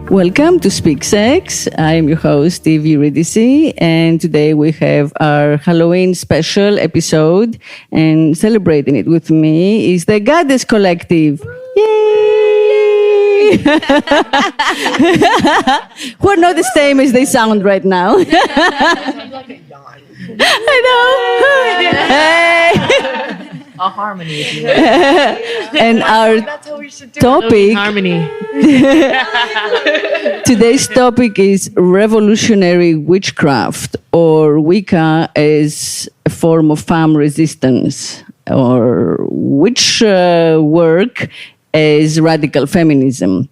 Welcome to Speak Sex. I'm your host, Eurydice, and today we have our Halloween special episode, and celebrating it with me is the Goddess Collective. Yay! Who are not the same as they sound right now. I know. Hey. A harmony, if you will. And our topic, Harmony. today's topic is revolutionary witchcraft, or Wicca as a form of Femme resistance, or witch work as radical feminism.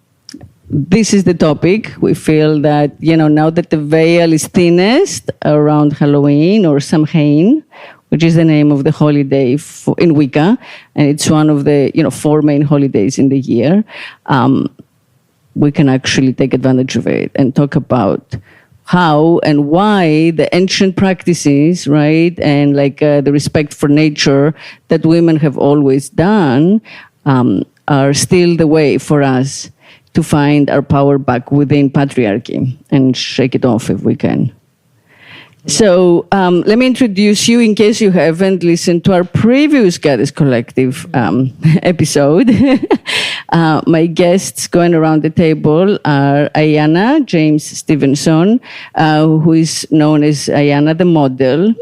This is the topic. We feel that, now that the veil is thinnest around Halloween or Samhain, which is the name of the holiday in Wicca, and it's one of the 4 main holidays in the year, we can actually take advantage of it and talk about how and why the ancient practices, right, and the respect for nature that women have always done are still the way for us to find our power back within patriarchy and shake it off if we can. So let me introduce you in case you haven't listened to our previous Goddess Collective episode. My guests going around the table are Ayana James Stevenson, who is known as Ayana the Model,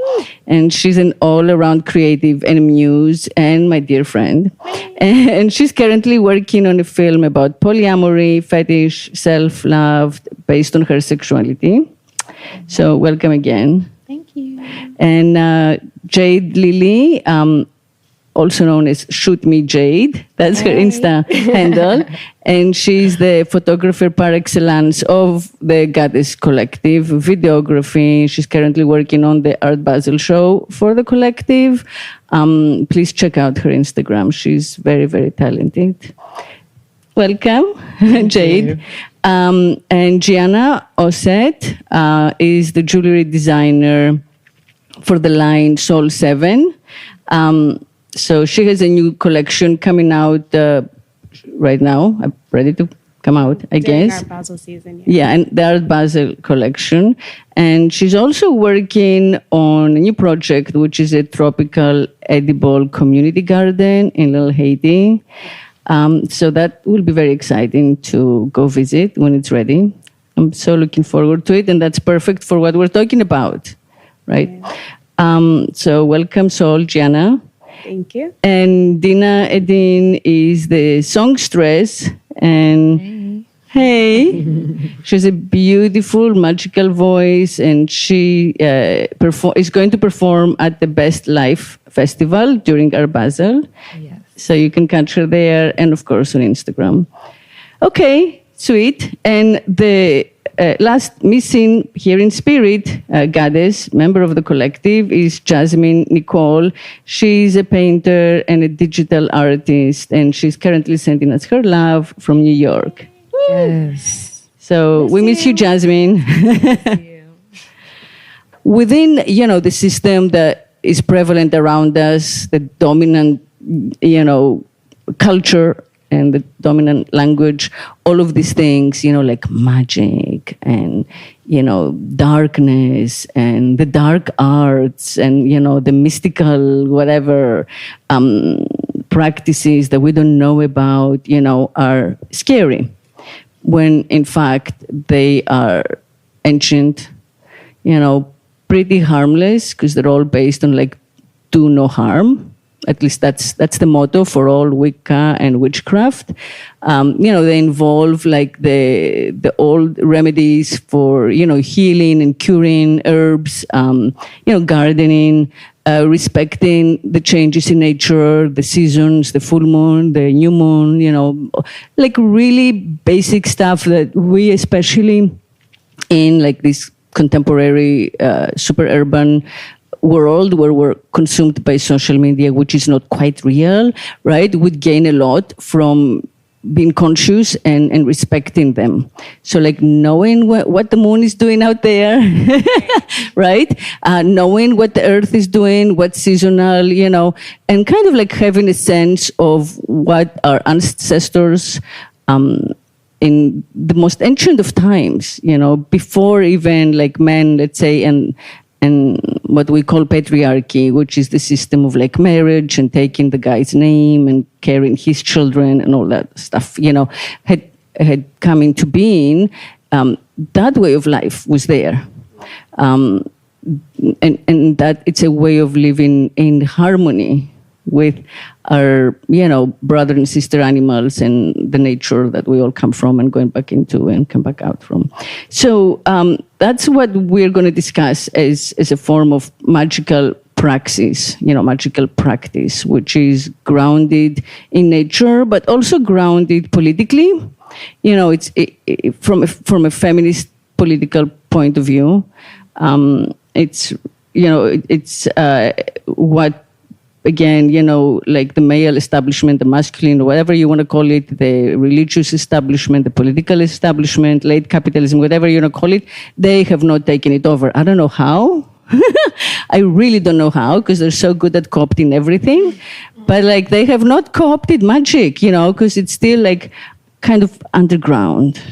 and she's an all-around creative and muse and my dear friend. And she's currently working on a film about polyamory, fetish, self-love, based on her sexuality. So welcome again. Thank you. And Jade Lily, also known as Shoot Me Jade, that's her Insta handle. And she's the photographer par excellence of the Goddess Collective, videography. She's currently working on the Art Basel show for the collective. Please check out her Instagram. She's very, very talented. Welcome, Jade. And Gianna Osset is the jewelry designer for the line Soul 7. So she has a new collection coming out right now, ready to come out, I guess. Art Basel season. Yeah, and the Art Basel collection. And she's also working on a new project, which is a tropical edible community garden in Little Haiti. So that will be very exciting to go visit when it's ready. I'm so looking forward to it, and that's perfect for what we're talking about, right? So welcome, Sol, Gianna. Thank you. And Dina Edin is the songstress, and hey, she has a beautiful, magical voice, and she is going to perform at the Best Life Festival during Art Basel. Yes. So you can catch her there, and of course on Instagram. Okay, sweet. And the last missing here in spirit goddess, member of the collective, is Jasmine Nicole. She's a painter and a digital artist, and she's currently sending us her love from New York. Yes. So we miss you, Jasmine. Within, the system that is prevalent around us, the dominant culture and the dominant language, all of these things, like magic and, darkness and the dark arts and, the mystical, whatever, practices that we don't know about, are scary. When in fact they are ancient, pretty harmless, because they're all based on do no harm. At least that's the motto for all Wicca and witchcraft. They involve the old remedies for healing and curing, herbs, gardening, respecting the changes in nature, the seasons, the full moon, the new moon. Really basic stuff that we, especially in this contemporary super urban world where we're consumed by social media, which is not quite real, right? Would gain a lot from being conscious and respecting them. So knowing what the moon is doing out there, right? Knowing what the earth is doing, what's seasonal, and kind of having a sense of what our ancestors in the most ancient of times, before even like men, let's say, and what we call patriarchy, which is the system of like marriage and taking the guy's name and carrying his children and all that stuff, had come into being. That way of life was there. And that it's a way of living in harmony with our, brother and sister animals and the nature that we all come from and going back into and come back out from. So that's what we're going to discuss as a form of magical praxis, magical practice, which is grounded in nature, but also grounded politically. It's from a feminist political point of view. It's what, again, like the male establishment, the masculine, whatever you want to call it, the religious establishment, the political establishment, late capitalism, whatever you want to call it, they have not taken it over. I don't know how. I really don't know how, because they're so good at co-opting everything. But like they have not co-opted magic, because it's still like kind of underground.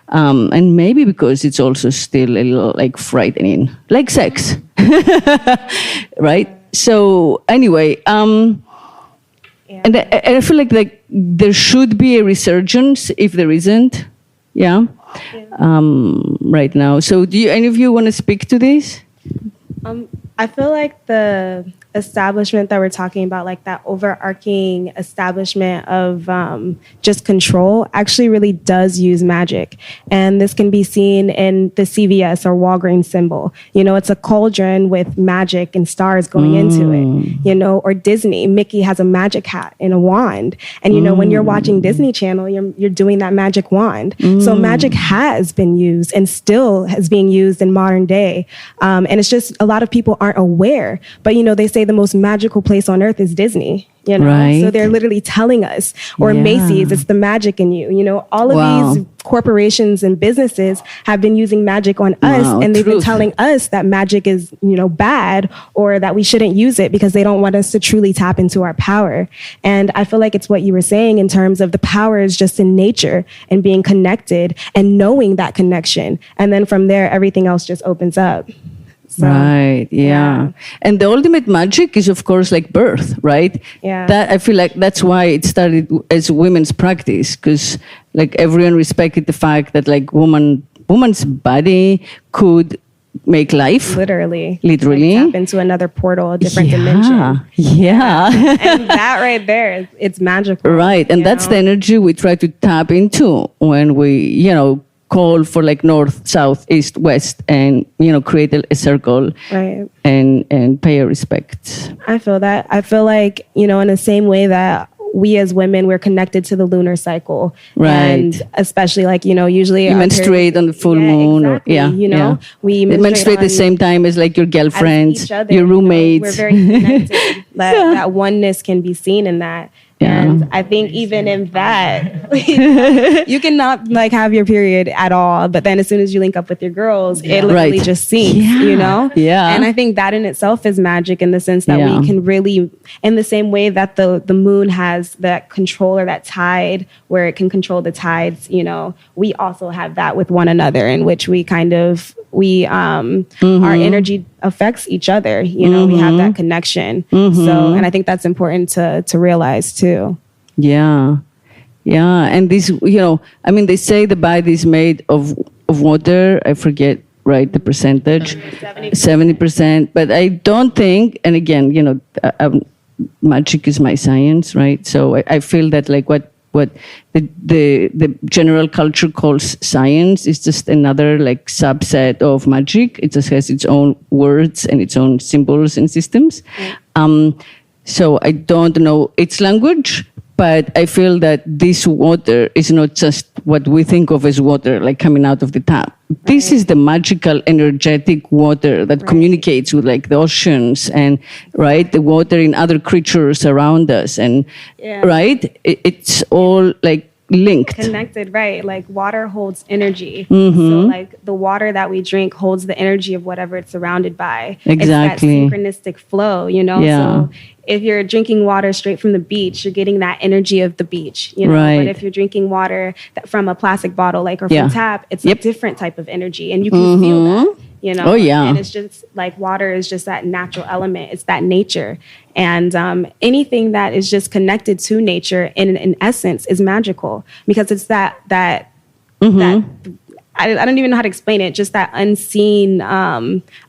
And maybe because it's also still a little like frightening, like sex, right? So anyway, and I feel like there should be a resurgence if there isn't, right now. So do any of you want to speak to this? I feel like the establishment that we're talking about, like that overarching establishment of just control, actually really does use magic. And this can be seen in the CVS or Walgreens symbol. It's a cauldron with magic and stars going into it, or Disney. Mickey has a magic hat and a wand. And, when you're watching Disney Channel, you're doing that magic wand. So magic has been used and still is being used in modern day. And it's just a lot of people aren't aware. But, they say the most magical place on earth is Disney, Right. So they're literally telling us, or Macy's, it's the magic in you. All of these corporations and businesses have been using magic on us, and they've been telling us that magic is, bad, or that we shouldn't use it because they don't want us to truly tap into our power. And I feel like it's what you were saying in terms of the power is just in nature and being connected and knowing that connection. And then from there, everything else just opens up. So, right. Yeah. And the ultimate magic is, of course, like birth, right? Yeah. That I feel like that's why it started as women's practice, because like everyone respected the fact that like woman's body could make life. Literally. Like, tap into another portal, a different dimension. Yeah. And that right there, it's magical. Right. And that's the energy we try to tap into when we, call for like north, south, east, west, and create a circle, right, and pay our respects. I feel that. I feel like in the same way that we as women, we're connected to the lunar cycle, right? And especially like usually you menstruate on the full moon, exactly. We menstruate the same time as like your girlfriends, your roommates. We're very connected. That oneness can be seen in that. Yeah. And I think even in that, you cannot like have your period at all. But then as soon as you link up with your girls, it literally just sinks, Yeah. And I think that in itself is magic in the sense that we can really, in the same way that the moon has that control or that tide where it can control the tides, we also have that with one another in which we kind of, our energy affects each other, we have that connection. So, and I think that's important to realize too. Yeah. And this, they say the body is made of water. I forget, right, the percentage, 70%. But I don't think, and again, magic is my science, right? So I feel that like what the general culture calls science is just another like subset of magic. It just has its own words and its own symbols and systems. So I don't know its language, but I feel that this water is not just what we think of as water, like coming out of the tap. Right. This is the magical, energetic water that communicates with like the oceans and, right, the water in other creatures around us. And, right, it's all like linked. Connected, right. Like water holds energy. So like the water that we drink holds the energy of whatever it's surrounded by. Exactly. It's that synchronistic flow, Yeah. So if you're drinking water straight from the beach, you're getting that energy of the beach, you know. Right. But if you're drinking water from a plastic bottle, like, or from tap, it's a different type of energy, and you can feel that, you know. Oh, yeah. And it's just like water is just that natural element. It's that nature. And anything that is just connected to nature in essence is magical, because it's that I don't even know how to explain it. Just that unseen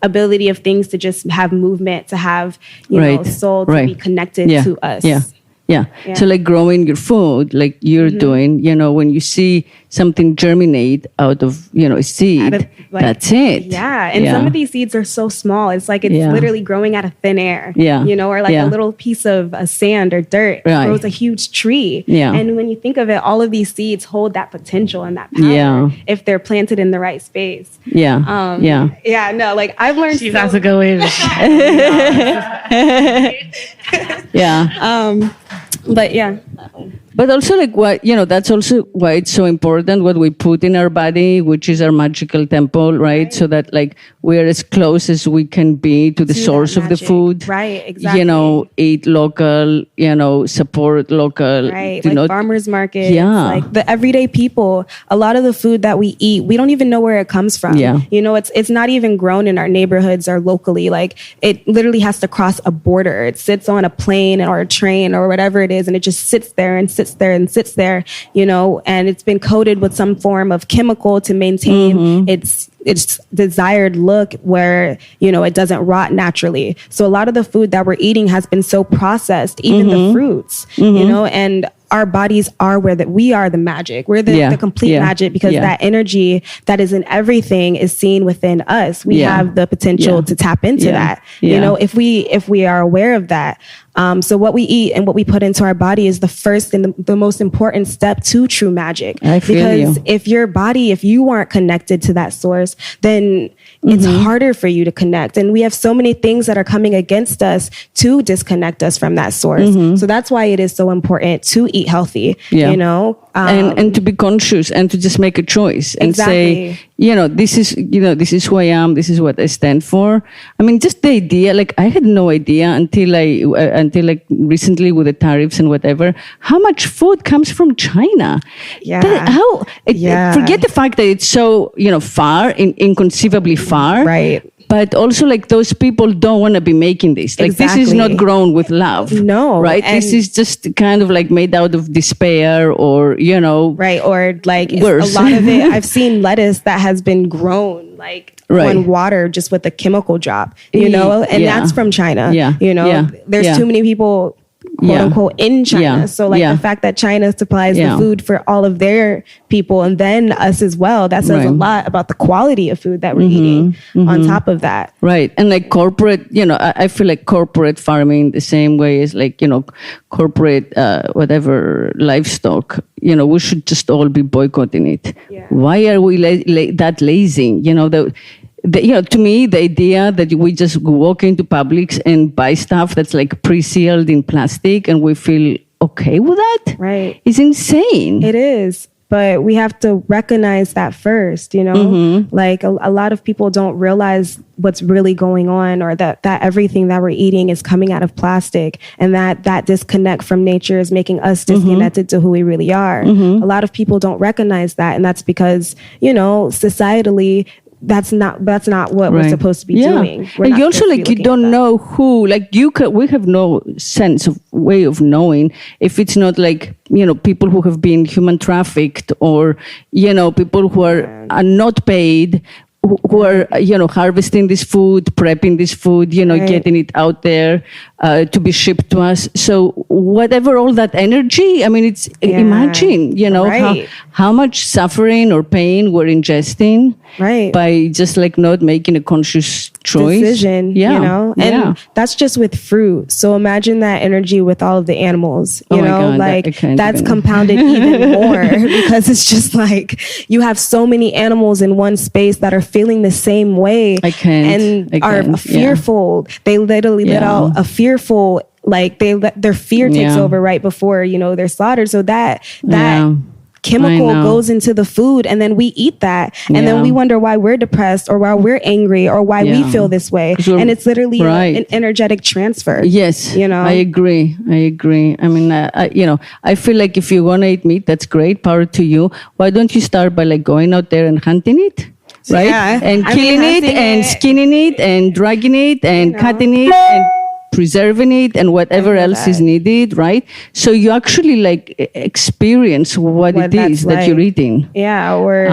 ability of things to just have movement, to have, you know, soul, to be connected to us. Yeah. So like growing your food, like you're doing, you know, when you see something germinate out of, you know, a seed, that's it. Yeah. And some of these seeds are so small. It's like it's literally growing out of thin air. Yeah. You know, or like a little piece of sand or dirt grows a huge tree. Yeah. And when you think of it, all of these seeds hold that potential and that power if they're planted in the right space. Yeah. Yeah, no, like I've learned. She's not a good way to But yeah. But also, like, what, you know, that's also why it's so important what we put in our body, which is our magical temple, right? So that, like, we're as close as we can be to the source of the food. Right, exactly. You know, eat local, you know, support local. Right, like farmers markets. Yeah. Like the everyday people, a lot of the food that we eat, we don't even know where it comes from. Yeah. You know, it's not even grown in our neighborhoods or locally. Like, it literally has to cross a border. It sits on a plane or a train or whatever it is, and it just sits there and sits there and sits there, you know, and it's been coated with some form of chemical to maintain its desired look, where, you know, it doesn't rot naturally. So a lot of the food that we're eating has been so processed, even the fruits, you know, and our bodies are we are the magic. We're the complete magic, because that energy that is in everything is seen within us. We have the potential to tap into that, you know, if we are aware of that. So what we eat and what we put into our body is the first and the most important step to true magic. Because if you aren't connected to that source, then it's harder for you to connect. And we have so many things that are coming against us to disconnect us from that source. So that's why it is so important to eat healthy, you know, and to be conscious and to just make a choice and say, you know, this is who I am. This is what I stand for. I mean, just the idea, like, I had no idea until like recently with the tariffs and whatever, how much food comes from China. Forget the fact that it's so, you know, far, inconceivably far. Right. But also, like, those people don't want to be making this. Like, this is not grown with love. No. Right? This is just kind of like made out of despair, or, you know. Right. Or like worse. A lot of it, I've seen lettuce that has been grown like on water just with a chemical drop, you know, and that's from China. You know, there's too many people, quote unquote, in China. So like the fact that China supplies the food for all of their people and then us as well, that says a lot about the quality of food that we're eating on top of that. Right. And like corporate, you know, I feel like corporate farming the same way as, like, you know, corporate, whatever, livestock, you know, we should just all be boycotting it. Yeah. Why are we that lazy? You know, you know, to me, the idea that we just walk into Publix and buy stuff that's like pre-sealed in plastic and we feel okay with that is insane. It is. But we have to recognize that first, you know, like a lot of people don't realize what's really going on, or that everything that we're eating is coming out of plastic, and that disconnect from nature is making us disconnected to who we really are. A lot of people don't recognize that. And that's because, you know, societally, that's not what we're supposed to be doing. And you also, like, you don't know who, like, we have no sense of way of knowing if it's not, like, you know, people who have been human trafficked, or, you know, people who are not paid, who are, you know, harvesting this food, prepping this food, you know, getting it out there to be shipped to us. So whatever, all that energy, I mean, it's imagine, you know, how much suffering or pain we're ingesting by just, like, not making a conscious decision, you know, and that's just with fruit. So imagine that energy with all of the animals, you know, God, like that's compounded even more, because it's just like you have so many animals in one space that are feeling the same way and are fearful. They literally let out a fearful, like their fear takes over right before, you know, they're slaughtered. So that chemical I know. goes into the food, and then we eat that, and then Yeah. we wonder why we're depressed or why we're angry or why we Yeah. feel this way. 'Cause we're- And it's literally right. an energetic transfer. Yes, You know? I agree. I mean, I feel like if you want to eat meat, that's great. Power to you. Why don't you start by like going out there and hunting it, right? Yeah. And I killing mean, it hunting and it. skinning it and dragging it and cutting it and preserving it and whatever I know else is that. needed, right? So you actually like experience what it that's is that you're like. eating. Yeah, or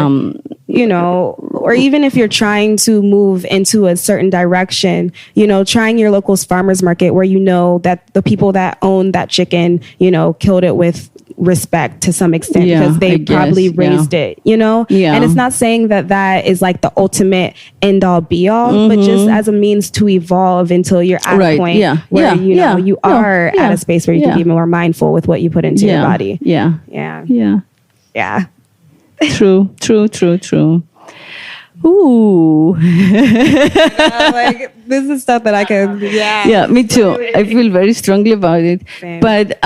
you know, or even if you're trying to move into a certain direction, you know, trying your local farmers market where you know that the people that own that chicken, you know, killed it with respect to some extent Yeah, because they I guess, probably yeah. raised it, you know? Yeah. And it's not saying that that is like the ultimate end all be all, but just as a means to evolve until you're at Right, a point yeah, where, yeah, you know, yeah, you no, are yeah, at a space where you yeah. can be more mindful with what you put into your body. Yeah, Yeah. yeah. Yeah. True. Ooh. Like, this is stuff that I can, Yeah, me too. I feel very strongly about it. Same. But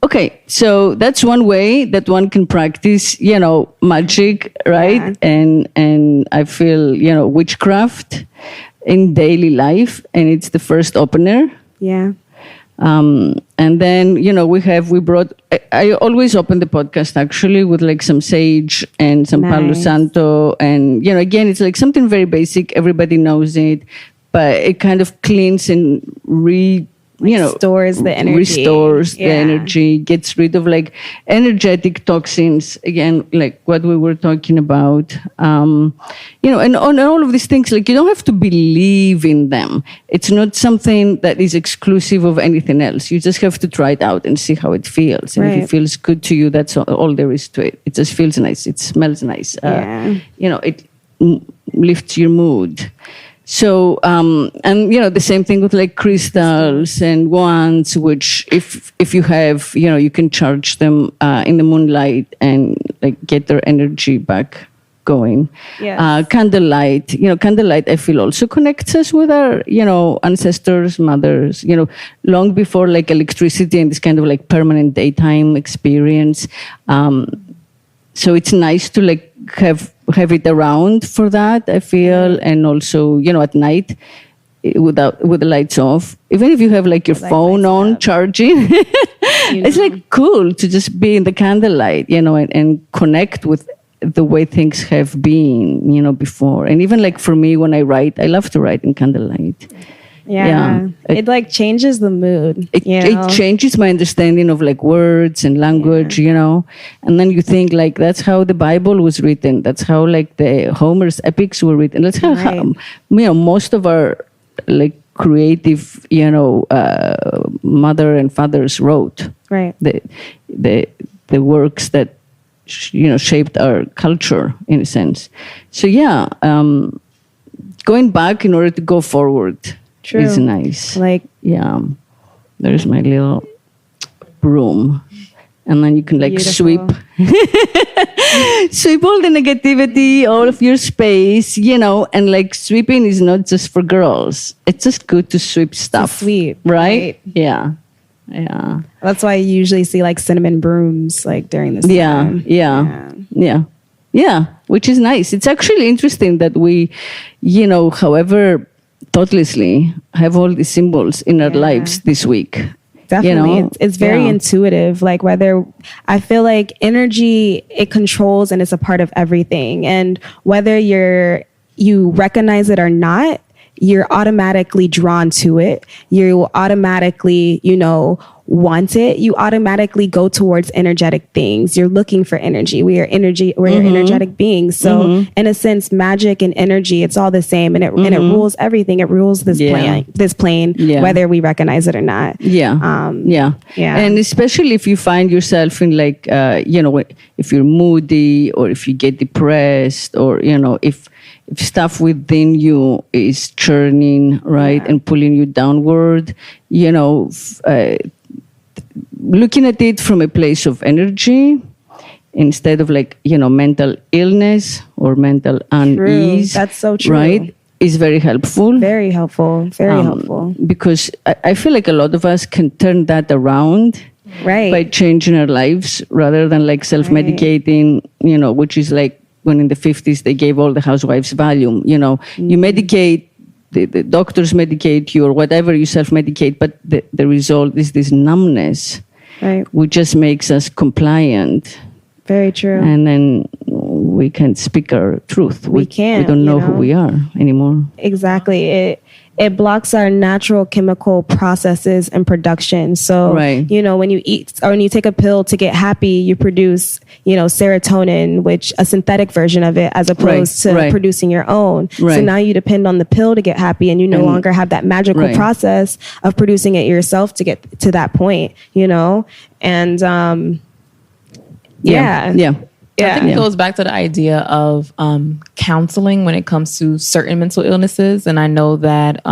okay, so that's one way that one can practice, you know, magic, right? Yeah. And I feel, you know, witchcraft in daily life, and it's the first opener. Yeah. And then, you know, we brought, I always open the podcast actually with like some sage and some Palo Nice. Santo. And, you know, again, it's like something very basic. Everybody knows it, but it kind of cleans and Stores the energy. Restores the Yeah. energy, gets rid of like energetic toxins. Again, like what we were talking about. You know, and on all of these things, like you don't have to believe in them. It's not something that is exclusive of anything else. You just have to try it out and see how it feels. And if Right. it feels good to you, that's all there is to it. It just feels nice. It smells nice. Yeah. You know, it lifts your mood. So, and you know, the same thing with like crystals and wands, which if you have, you know, you can charge them in the moonlight and like get their energy back going. Yes. Candlelight, you know, candlelight I feel also connects us with our, you know, ancestors, mothers, you know, long before like electricity and this kind of like permanent daytime experience. So it's nice to like have it around for that, I feel, and also, you know, at night with the lights off. Even if you have like your phone lights on up. charging, it's like cool to just be in the candlelight, you know, and connect with the way things have been, you know, before. And even like for me, when I write, I love to write in candlelight. Yeah. It like changes the mood. It you know? changes my understanding of like words and language, you know. And then you think like that's how the Bible was written. That's how like the Homer's epics were written. That's how, Right. you know, most of our like creative, you know, mother and fathers wrote. Right. The works that you know shaped our culture in a sense. So yeah, going back in order to go forward. True. Is nice. Like, Yeah. There's my little broom. And then you can like sweep beautiful. all the negativity, all of your space, you know, and like sweeping is not just for girls. It's just good to sweep stuff. sweep, Right? right? Yeah. Yeah. That's why you usually see like cinnamon brooms like during this Yeah. time. Yeah. Which is nice. It's actually interesting that we, you know, however thoughtlessly have all these symbols in our lives this week. Definitely. You know? It's very intuitive. Like whether I feel like energy, it controls and it's a part of everything. And whether you recognize it or not, you're automatically drawn to it. You automatically, you know, want it. You automatically go towards energetic things. You're looking for energy. We're energetic beings. So in a sense, magic and energy, it's all the same, and it rules everything. It rules this plane, whether we recognize it or not. Yeah. And especially if you find yourself in like, you know, if you're moody or if you get depressed or, you know, if stuff within you is churning, right, and pulling you downward, you know, looking at it from a place of energy instead of like, you know, mental illness or mental unease. That's so true. Right? Is very helpful. Very helpful. Very helpful. Because I feel like a lot of us can turn that around Right. by changing our lives rather than like self-medicating, which is like when in the 50s they gave all the housewives Valium. You medicate, the doctors medicate you or whatever, you self-medicate, but the result is this numbness, Right. which just makes us compliant. Very true. And then we can't speak our truth. We can't, We don't know who we are anymore. Exactly. It blocks our natural chemical processes and production. So, Right. When you eat or when you take a pill to get happy, you produce, serotonin, which a synthetic version of it, as opposed to producing your own. Right. So now you depend on the pill to get happy, and you no longer have that magical process of producing it yourself to get to that point, And Yeah. I think it goes back to the idea of counseling when it comes to certain mental illnesses. And I know that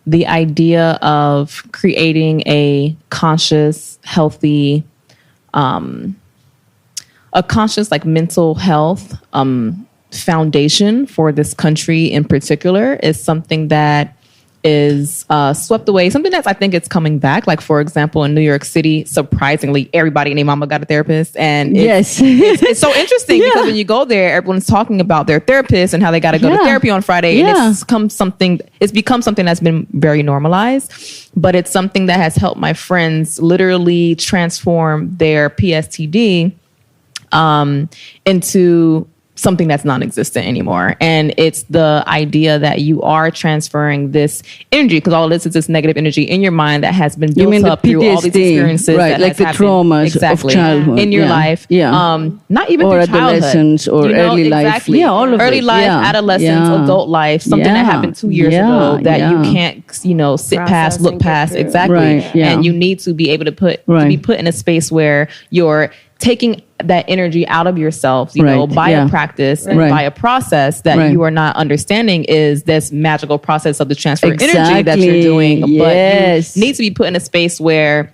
the idea of creating a conscious, healthy, like mental health foundation for this country in particular is something that is swept away. Something that's, I think it's coming back. Like, for example, in New York City, surprisingly, everybody and their mama got a therapist. And it's so interesting because when you go there, everyone's talking about their therapist and how they got to go to therapy on Friday. And it's become something that's been very normalized, but it's something that has helped my friends literally transform their PSTD into something that's non-existent anymore. And it's the idea that you are transferring this energy, because all of this is this negative energy in your mind that has been built up through all these experiences, right? Like the traumas of childhood in your life, not even or through adolescence or early life, all of early life, adolescence, adult life, something that happened 2 years ago that you can't, sit past, look past, and you need to be able to be put in a space where you're taking that energy out of yourself, by a practice and by a process that you are not understanding is this magical process of the transfer of energy that you're doing. But you need to be put in a space where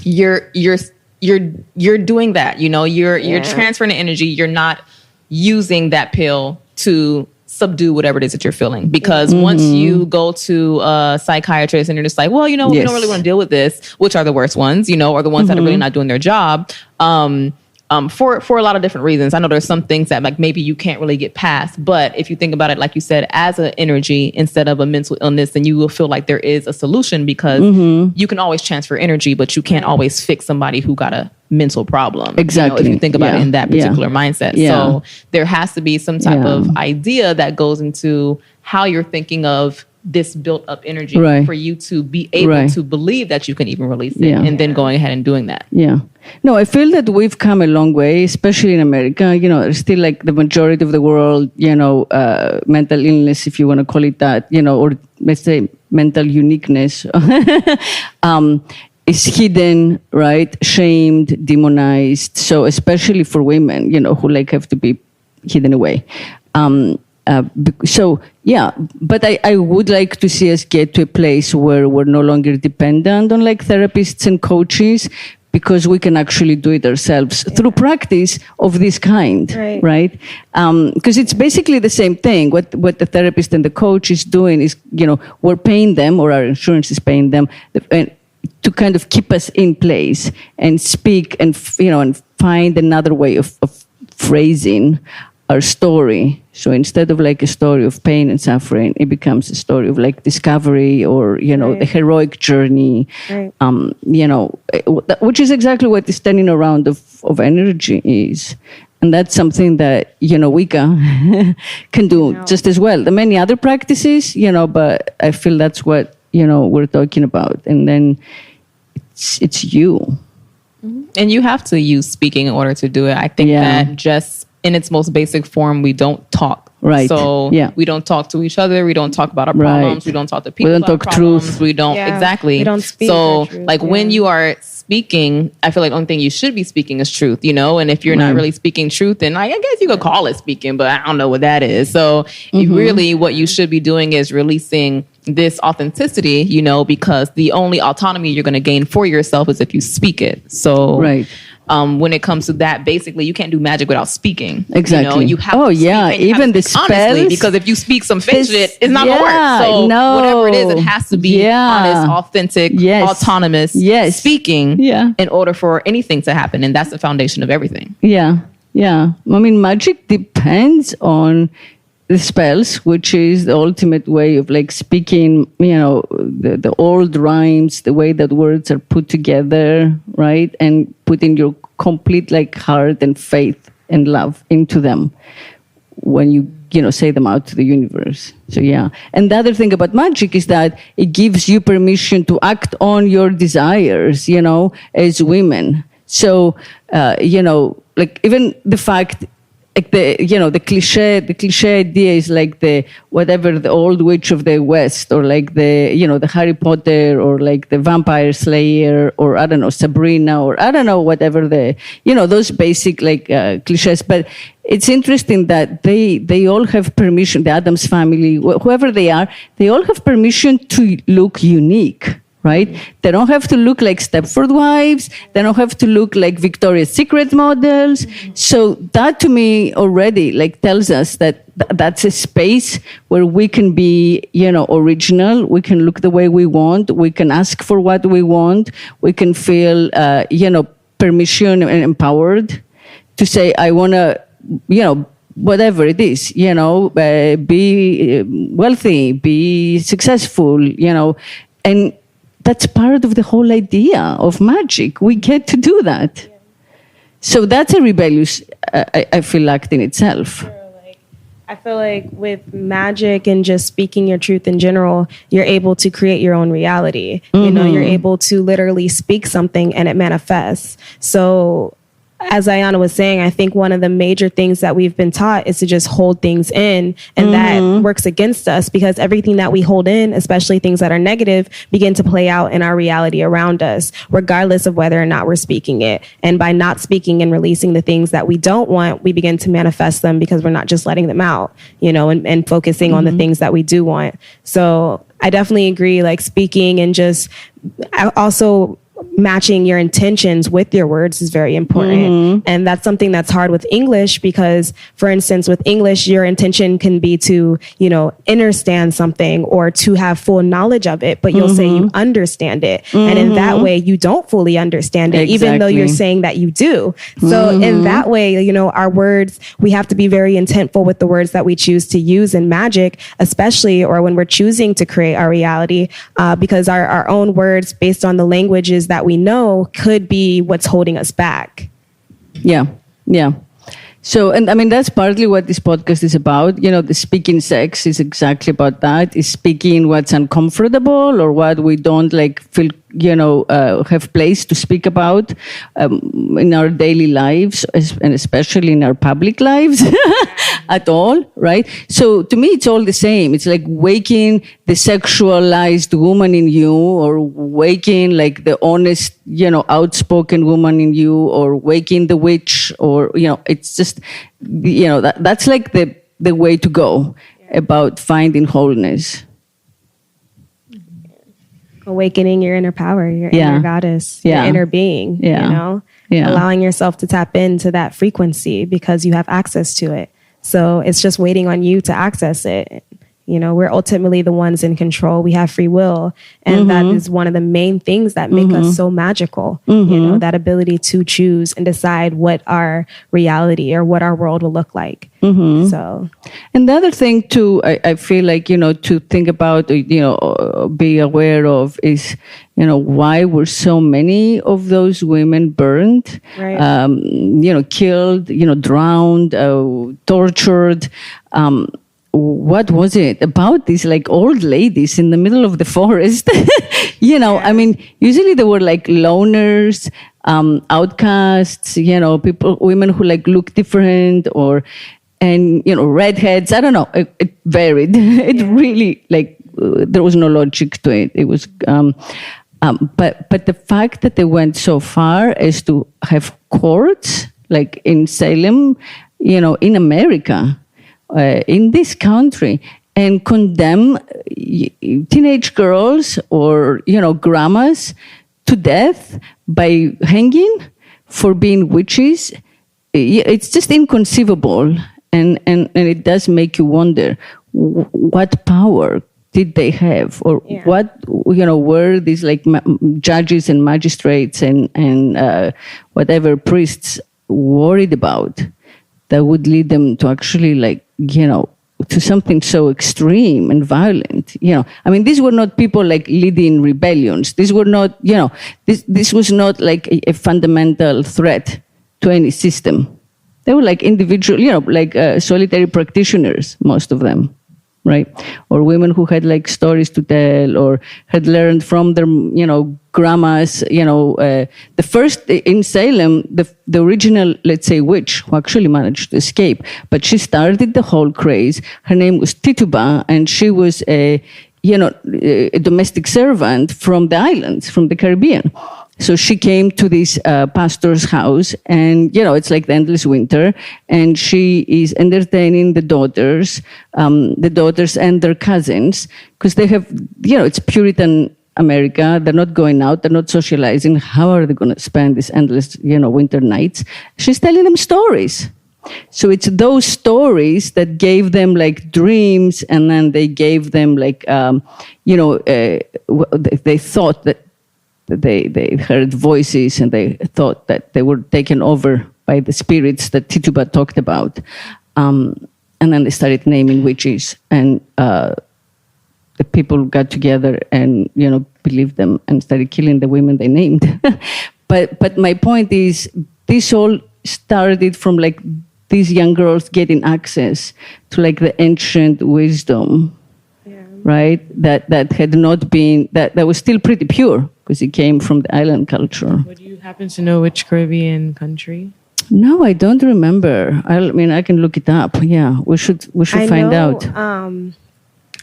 you're doing that. You're transferring the energy. You're not using that pill to subdue whatever it is that you're feeling. Because once you go to a psychiatrist and you're just like, well, we don't really want to deal with this, which are the worst ones, or the ones that are really not doing their job, for a lot of different reasons. I know there's some things that like maybe you can't really get past, but if you think about it, like you said, as an energy instead of a mental illness, then you will feel like there is a solution, because you can always transfer energy, but you can't always fix somebody who got a mental problem. Exactly. If you think about it in that particular mindset. So there has to be some type of idea that goes into how you're thinking of this built up energy for you to be able to believe that you can even release it and then going ahead and doing that. Yeah. No, I feel that we've come a long way, especially in America. There's still like the majority of the world, mental illness, if you want to call it that, or let's say mental uniqueness, is hidden, right? Shamed, demonized. So especially for women, who like have to be hidden away. But I would like to see us get to a place where we're no longer dependent on like therapists and coaches, because we can actually do it ourselves through practice of this kind, right? Because it's basically the same thing. What the therapist and the coach is doing is, we're paying them, or our insurance is paying them, to kind of keep us in place and speak and find another way of phrasing our story. So instead of like a story of pain and suffering, it becomes a story of like discovery or, the heroic journey, which is exactly what the standing around of energy is. And that's something that, Wicca can do just as well. There are many other practices, but I feel that's what, we're talking about. And then it's you. And you have to use speaking in order to do it. I think that just in its most basic form, we don't talk. Right. So we don't talk to each other. We don't talk about our problems. We don't talk to people. We don't about talk problems. truth. We don't exactly. We don't speak. So like when you are speaking, I feel like the only thing you should be speaking is truth, And if you're not really speaking truth, then I guess you could call it speaking, but I don't know what that is. So really what you should be doing is releasing this authenticity, because the only autonomy you're going to gain for yourself is if you speak it. So when it comes to that, basically you can't do magic without speaking. Exactly. You have to speak, even the spells. Honestly, because if you speak some fake shit, it's not gonna work. So whatever it is, it has to be honest, authentic, autonomous speaking in order for anything to happen. And that's the foundation of everything. Yeah. I mean, magic depends on the spells, which is the ultimate way of like speaking, the old rhymes, the way that words are put together, right? And putting your complete like heart and faith and love into them when you say them out to the universe. So and the other thing about magic is that it gives you permission to act on your desires, as women. So like even the fact, like the cliche idea is like the old witch of the West, or like the Harry Potter, or like the Vampire Slayer, or I don't know, Sabrina, or I don't know, whatever those basic like cliches. But it's interesting that they all have permission, the Addams family, whoever they are, they all have permission to look unique. Right? They don't have to look like Stepford Wives. They don't have to look like Victoria's Secret models. So that to me already like tells us that that's a space where we can be, original. We can look the way we want. We can ask for what we want. We can feel, permission and empowered to say, I want to, whatever it is, be wealthy, be successful, and that's part of the whole idea of magic. We get to do that. Yeah. So that's a rebellious, I feel, act in itself. Sure, I feel like with magic and just speaking your truth in general, you're able to create your own reality. Mm-hmm. You're able to literally speak something and it manifests. So as Ayana was saying, I think one of the major things that we've been taught is to just hold things in, and that works against us, because everything that we hold in, especially things that are negative, begin to play out in our reality around us, regardless of whether or not we're speaking it. And by not speaking and releasing the things that we don't want, we begin to manifest them, because we're not just letting them out, and focusing on the things that we do want. So I definitely agree, like speaking and just also matching your intentions with your words is very important. And that's something that's hard with English, because, for instance, with English, your intention can be to, understand something or to have full knowledge of it, but you'll say you understand it. And in that way, you don't fully understand it, even though you're saying that you do. So in that way, our words, we have to be very intentful with the words that we choose to use in magic, especially, or when we're choosing to create our reality, because our own words, based on the languages that we know, could be what's holding us back. Yeah. So, and I mean, that's partly what this podcast is about. The speaking sex is exactly about that, is speaking what's uncomfortable or what we don't feel, have place to speak about in our daily lives, and especially in our public lives at all, right? So to me, it's all the same. It's like waking the sexualized woman in you, or waking like the honest, outspoken woman in you, or waking the witch, or, it's just, that's like the way to go about finding wholeness. Awakening your inner power, your inner goddess, your inner being, allowing yourself to tap into that frequency, because you have access to it. So it's just waiting on you to access it. We're ultimately the ones in control. We have free will. And that is one of the main things that make us so magical, that ability to choose and decide what our reality or what our world will look like. So, and the other thing too, I feel like, to think about, be aware of is, why were so many of those women burned, right. Killed, drowned, tortured, what was it about these wold ladies in the middle of the forest? I mean, usually they were loners, outcasts, women who look different, and redheads. I don't know. It varied. It really there was no logic to it. It was, but the fact that they went so far as to have courts in Salem, in America. In this country, and condemn teenage girls or grandmas to death by hanging for being witches, it's just inconceivable. And it does make you wonder what power did they have, or what, were these like judges and magistrates and whatever priests worried about that would lead them to actually to something so extreme and violent. I mean, these were not people like leading rebellions. These were not, this was not like a fundamental threat to any system. They were like individual, solitary practitioners, most of them, right? Or women who had like stories to tell, or had learned from their, grandmas. The first in Salem, the original, let's say, witch who actually managed to escape, but she started the whole craze. Her name was Tituba, and she was a domestic servant from the islands, from the Caribbean. So she came to this pastor's house, and, it's like the endless winter, and she is entertaining the daughters and their cousins, because they have, it's Puritan America. They're not going out. They're not socializing. How are they going to spend these endless, winter nights? She's telling them stories. So it's those stories that gave them like dreams, and then they gave them like, they thought that they heard voices, and they thought that they were taken over by the spirits that Tituba talked about. And then they started naming witches, and the people got together and, believed them and started killing the women they named. But my point is, this all started from like these young girls getting access to like the ancient wisdom, right? That had not been, that was still pretty pure, because it came from the island culture. Would you happen to know which Caribbean country? No, I don't remember. I can look it up. Yeah, we should find out.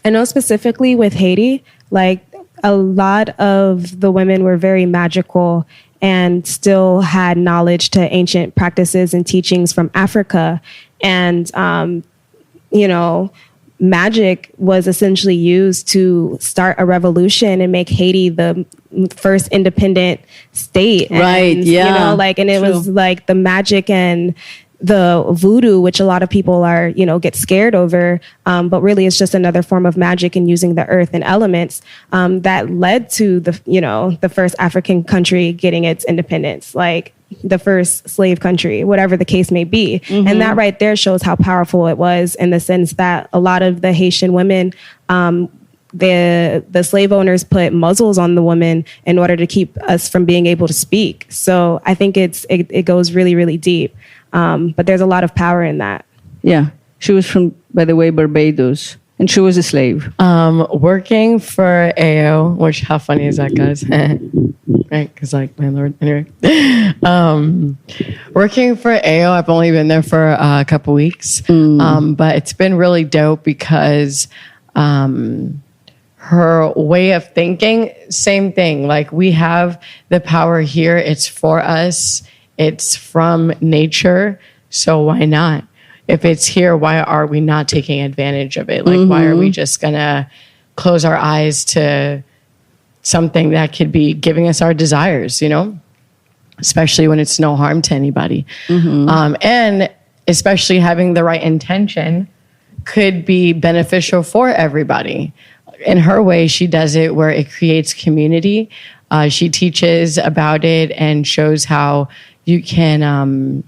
I know specifically with Haiti, like a lot of the women were very magical and still had knowledge to ancient practices and teachings from Africa. And, magic was essentially used to start a revolution and make Haiti the first independent state. Right, and, yeah. And it was like the magic and the voodoo, which a lot of people are, get scared over, but really it's just another form of magic and using the earth and elements that led to the first African country getting its independence, like the first slave country, whatever the case may be. Mm-hmm. And that right there shows how powerful it was, in the sense that a lot of the Haitian women, the slave owners put muzzles on the women in order to keep us from being able to speak. So I think it goes really, really deep. But there's a lot of power in that. Yeah. She was from, by the way, Barbados, and she was a slave. Working for AO, which, how funny is that, guys? Right? Because, like, landlord. Anyway. Working for AO, I've only been there for a couple weeks. But it's been really dope because her way of thinking, same thing. Like, we have the power here. It's for us. It's from nature, so why not? If it's here, why are we not taking advantage of it? Like, why are we just gonna close our eyes to something that could be giving us our desires, Especially when it's no harm to anybody. And especially having the right intention could be beneficial for everybody. In her way, she does it where it creates community. She teaches about it and shows how you can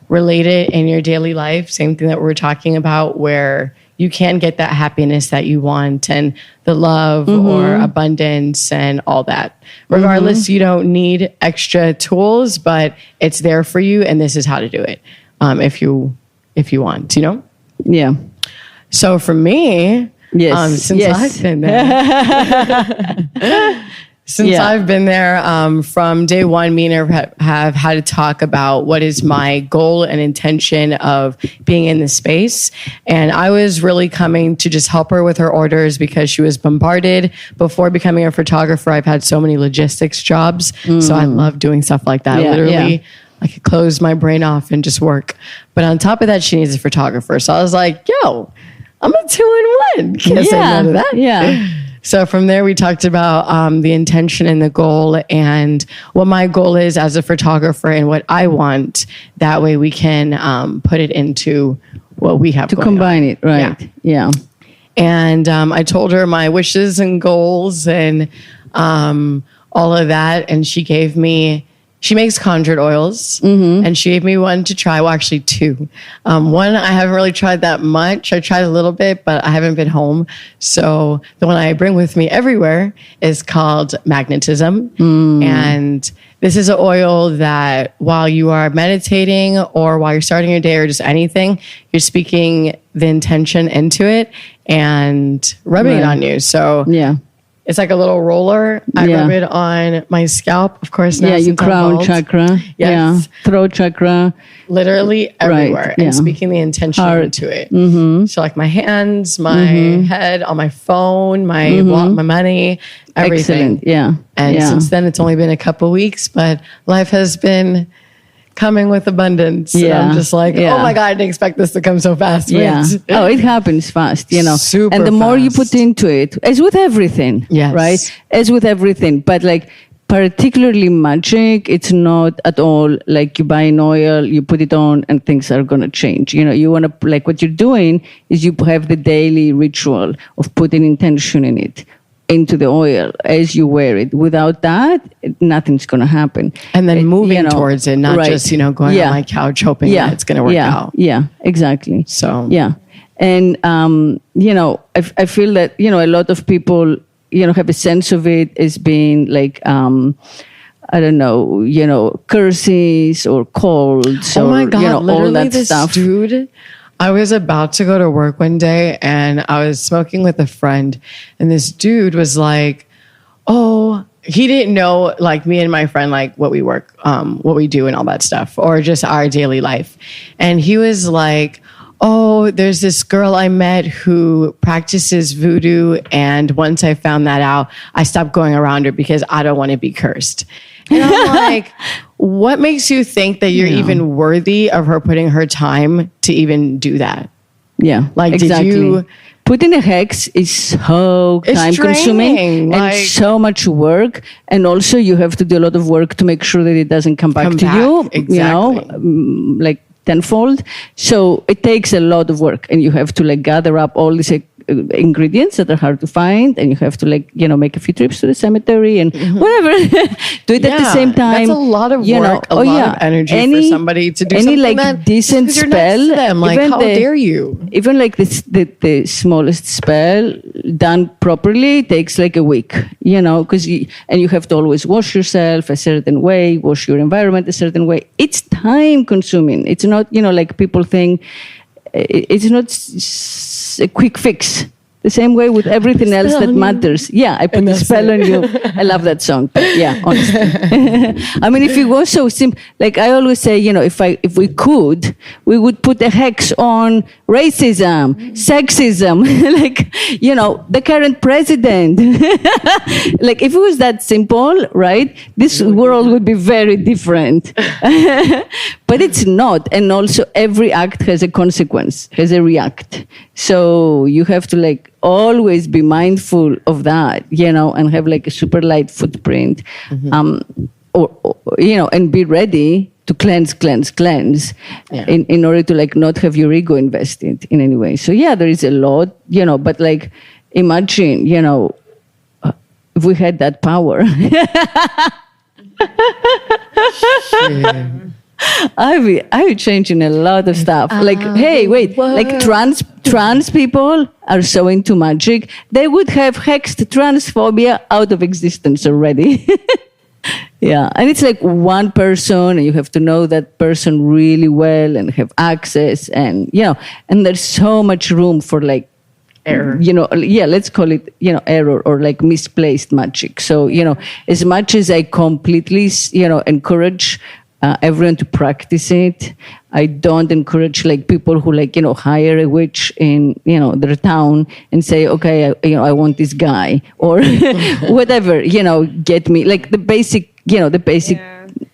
relate it in your daily life. Same thing that we're talking about, where you can get that happiness that you want and the love or abundance and all that. Regardless, you don't need extra tools, but it's there for you, and this is how to do it if you want, Yeah. So for me, since I've been there... Since I've been there from day one, me and her have had to talk about what is my goal and intention of being in this space. And I was really coming to just help her with her orders because she was bombarded. Before becoming a photographer, I've had so many logistics jobs. So I love doing stuff like that. Literally, I could close my brain off and just work. But on top of that, she needs a photographer. So I was like, yo, I'm a 2-in-1. Can't say no to that. Yeah. So from there, we talked about the intention and the goal and what my goal is as a photographer and what I want. That way we can put it into what we have to combine it, right? Yeah. And I told her my wishes and goals and all of that. And she makes conjured oils, and she gave me one to try. Well, actually two. One I haven't really tried that much. I tried a little bit, but I haven't been home. So the one I bring with me everywhere is called Magnetism. And this is an oil that while you are meditating or while you're starting your day or just anything, you're speaking the intention into it and rubbing it on you. So it's like a little roller. I rub it on my scalp, of course. Now your crown chakra. Yes. Yeah. Throat chakra. Literally everywhere. And speaking the intention into it. So like my hands, my head, on my phone, my wallet, my money, everything. Excellent. And since then, it's only been a couple weeks, but life has been coming with abundance. And I'm just like, oh my God, I didn't expect this to come so fast. Oh, it happens fast, Super and the more fast. you put into it, as with everything, right? As with everything, but like particularly magic, it's not at all like you buy an oil, you put it on and things are going to change. You want to, like what you're doing is you have the daily ritual of putting intention in it, into the oil as you wear it. Without that, nothing's going to happen. And then moving towards it, not just, going on my couch hoping that it's going to work out. Yeah, exactly. So, And, I feel that, a lot of people, have a sense of it as being like, I don't know, curses or colds oh or, my God, all that this stuff. Dude, I was about to go to work one day and I was smoking with a friend and this dude was like, oh, he didn't know like me and my friend, like what we work, what we do and all that stuff or just our daily life. And he was like, oh, there's this girl I met who practices voodoo. And once I found that out, I stopped going around her because I don't want to be cursed. And I'm like, what makes you think that you're even worthy of her putting her time to even do that? Yeah, like exactly. Did you... Putting a hex is so time-consuming and so much work. And also you have to do a lot of work to make sure that it doesn't come back to you, like tenfold. So it takes a lot of work and you have to like gather up all these ingredients that are hard to find, and you have to make a few trips to the cemetery and whatever. Do it at the same time. That's a lot of work, a lot of energy for somebody to do any something like decent spell. Them. Like, how dare you? Even like the smallest spell done properly takes like a week, because you have to always wash yourself a certain way, wash your environment a certain way. It's time consuming. It's not, like people think. It's not a quick fix. The same way with everything else that matters. Yeah, I put the spell on you. I love that song. But yeah, honestly. I mean, if it was so simple, like I always say, if we could, we would put a hex on racism, sexism, like, the current president. Like if it was that simple, right, this world would be very different. But it's not. And also every act has a consequence, has a react. So you have to like always be mindful of that, and have like a super light footprint, and be ready to cleanse in order to like not have your ego invested in any way. So yeah, there is a lot, but like imagine, if we had that power. I be changing a lot of stuff. Like, hey, wait, like trans people are so into magic, they would have hexed transphobia out of existence already. Yeah, and it's like one person, and you have to know that person really well and have access, and and there's so much room for like error. Let's call it error or like misplaced magic. So as much as I completely encourage everyone to practice it, I don't encourage like people who like hire a witch in their town and say, okay, I want this guy or whatever, get me like the basic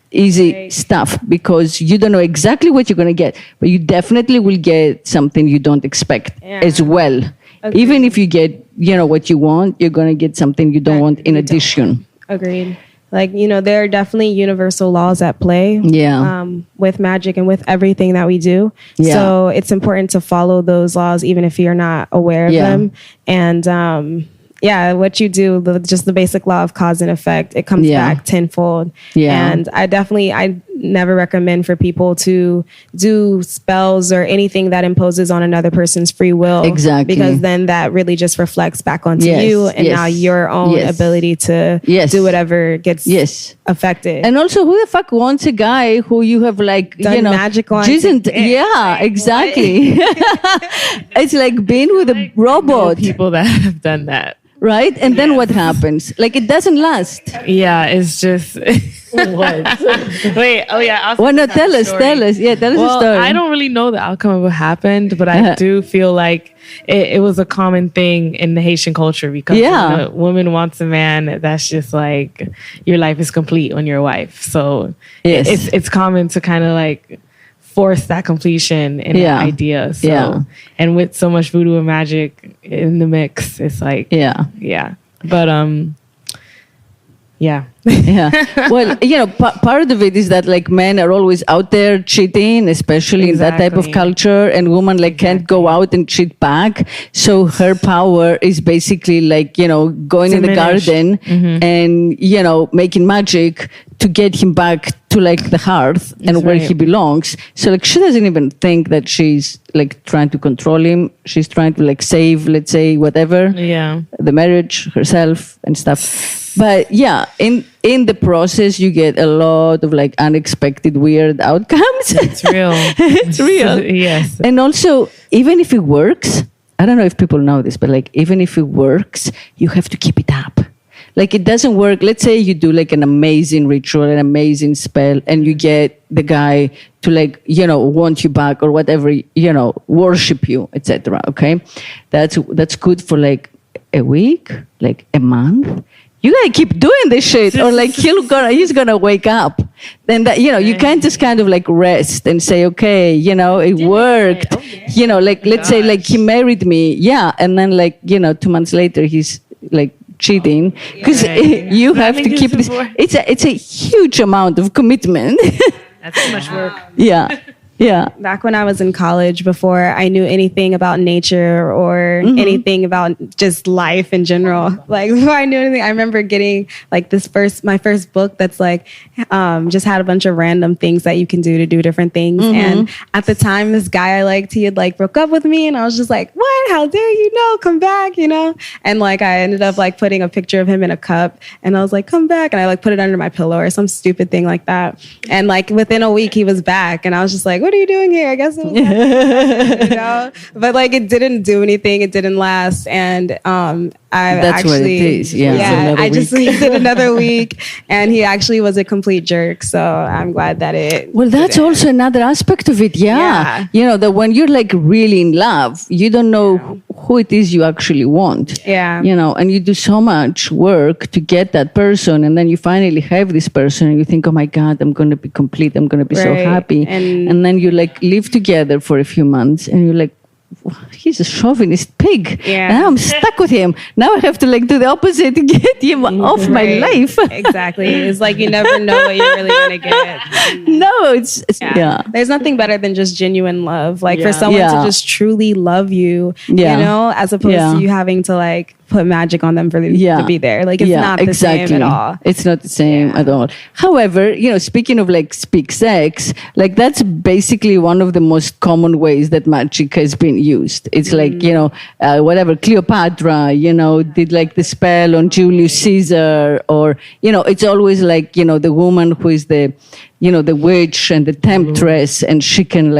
easy stuff, because you don't know exactly what you're going to get, but you definitely will get something you don't expect as well Agreed. Even if you get, what you want, you're going to get something you don't want in addition. Agreed. Like, there are definitely universal laws at play with magic and with everything that we do. Yeah. So it's important to follow those laws, even if you're not aware of them. And what you do, just the basic law of cause and effect, it comes back tenfold. Yeah. And I never recommend for people to do spells or anything that imposes on another person's free will. Exactly. Because then that really just reflects back onto you and now your own ability to do whatever gets affected. And also, who the fuck wants a guy who you have done magic on? Exactly. It's like being with a robot. People that have done that. Right? And then what happens? It doesn't last. Yeah, it's just... What? Wait, Well, no, tell us. Yeah, tell us a story. I don't really know the outcome of what happened, but I do feel like it was a common thing in the Haitian culture because when a woman wants a man, that's just like, your life is complete when you're a wife. So it's common to kind of force that completion in an idea. So, and with so much voodoo and magic in the mix, it's like, but, Well, part of it is that men are always out there cheating, especially in that type of culture, and women can't go out and cheat back. So her power is basically going in the garden and making magic to get him back to the hearth and where he belongs. So she doesn't even think that she's trying to control him. She's trying to save, let's say, whatever, the marriage, herself and stuff. But in the process, you get a lot of unexpected weird outcomes. It's real. It's real. Yes. And also, even if it works, I don't know if people know this, but even if it works, you have to keep it up. It doesn't work. Let's say you do an amazing ritual, an amazing spell, and you get the guy to want you back or whatever, worship you, etc. Okay, that's good for a week, a month. You gotta keep doing this shit, or he's gonna wake up. Then that you can't just kind of rest and say, okay, it worked. Let's say he married me, and then 2 months later he's cheating because you have to keep this. It's a huge amount of commitment. That's too much work. Yeah. Back when I was in college, before I knew anything about nature or anything about just life in general, before I knew anything, I remember getting my first book that's just had a bunch of random things that you can do to do different things. And at the time, this guy I liked, he had broke up with me, and I was just like, what? How dare you? No, come back, And I ended up putting a picture of him in a cup, and I was like, come back, and I put it under my pillow or some stupid thing like that. And within a week, he was back, and I was just like, what are you doing here? I guess it was but it didn't do anything. It didn't last, and that's what it is. I just did another week, and he actually was a complete jerk. So I'm glad that it. Well, that's also another aspect of it. Yeah. That when you're really in love, you don't know who it is you actually want. Yeah. And you do so much work to get that person, and then you finally have this person, and you think, oh my God, I'm going to be complete. I'm going to be so happy. And then you live together for a few months, and you're he's a chauvinist pig. Yeah. And I'm stuck with him. Now I have to do the opposite to get him off my life. Exactly. It's you never know what you're really going to get. No, it's There's nothing better than just genuine love. For someone to just truly love you, as opposed to you having to put magic on them for them to be there. It's not the same at all. It's not the same at all. However, speaking of speak sex, that's basically one of the most common ways that magic has been used. It's whatever Cleopatra, did the spell on Julius Caesar, or it's always the woman who is the the witch and the temptress, and she can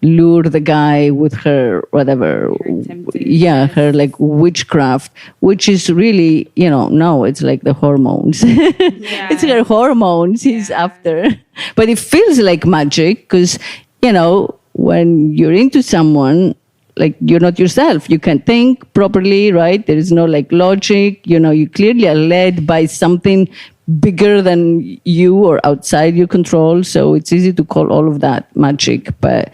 lure the guy with her whatever, her witchcraft, which is really no, it's the hormones. It's her hormones he's after, but it feels like magic because when you're into someone, you're not yourself. You can think properly, right? There is no logic. You clearly are led by something bigger than you or outside your control. So it's easy to call all of that magic. But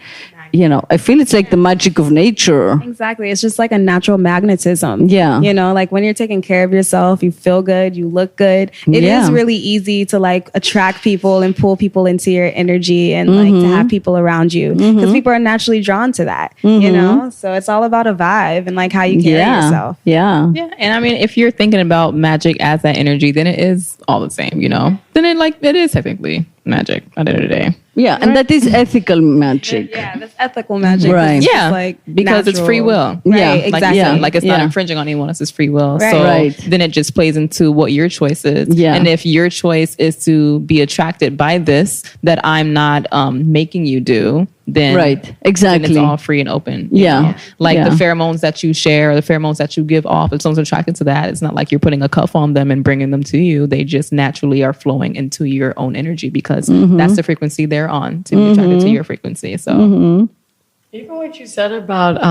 I feel it's like the magic of nature. Exactly. It's just like a natural magnetism. Yeah. Like when you're taking care of yourself, you feel good, you look good. It is really easy to like attract people and pull people into your energy and like to have people around you because people are naturally drawn to that, So it's all about a vibe and like how you carry yourself. Yeah. Yeah. And I mean, if you're thinking about magic as that energy, then it is all the same, Then it is technically magic at the end of the day. Yeah, and that is ethical magic. Yeah, that's ethical magic. Right. Yeah, like because it's free will. Right, Yeah, exactly. Like it's not infringing on anyone else's free will. Right. So Right. then it just plays into what your choice is. Yeah. And if your choice is to be attracted by this that I'm not making you do, then exactly, then it's all free and open. Like the pheromones that you share or the pheromones that you give off, if someone's attracted to that, it's not like you're putting a cuff on them and bringing them to you. They just naturally are flowing into your own energy because that's the frequency they're on to be attracted to your frequency. So even what you said about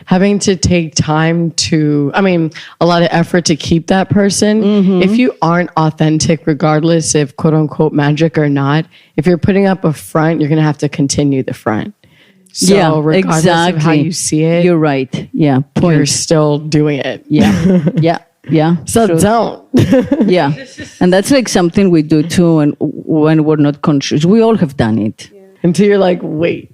having to take time a lot of effort to keep that person. If you aren't authentic, regardless if quote unquote magic or not, if you're putting up a front, you're going to have to continue the front. So regardless of how you see it, you're right. Yeah. You're still doing it. Yeah. Yeah. So don't. Yeah. And that's like something we do too. And when we're not conscious, we all have done it. Until you're like, wait,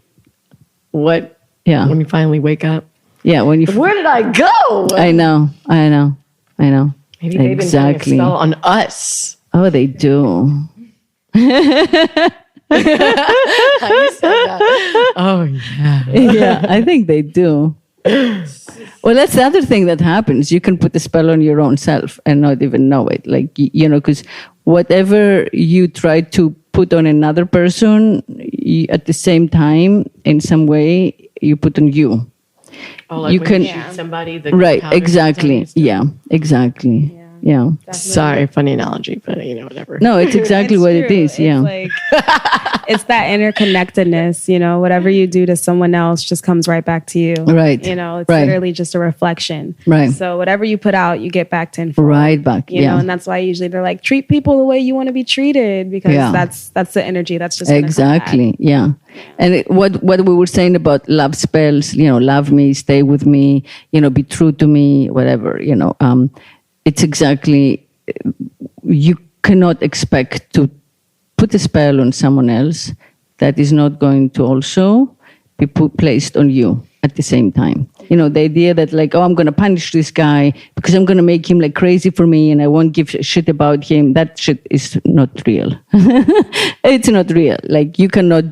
what? Yeah. When you finally wake up. Yeah. Where did I go? I know. Maybe they've been doing a spell on us. Oh, they do. How you said that? Oh, yeah. Yeah, I think they do. Well, that's the other thing that happens. You can put a spell on your own self and not even know it. Like, because whatever you try to put on another person, at the same time, in some way, you put on you. Oh, like you when can you shoot somebody. Right, exactly. Yeah, exactly. Yeah. Sorry, funny analogy, but whatever. No, it's exactly what it is. Yeah. It's that interconnectedness, whatever you do to someone else just comes right back to you. Right. It's literally just a reflection. Right. So whatever you put out, you get back tenfold. Right back. And that's why usually they're like, treat people the way you want to be treated because that's the energy that's just exactly. Yeah. And what we were saying about love spells, love me, stay with me, be true to me, whatever, it's exactly, you cannot expect to put a spell on someone else that is not going to also be placed on you at the same time. The idea that like, I'm going to punish this guy because I'm going to make him like crazy for me and I won't give a shit about him. That shit is not real. It's not real. Like you cannot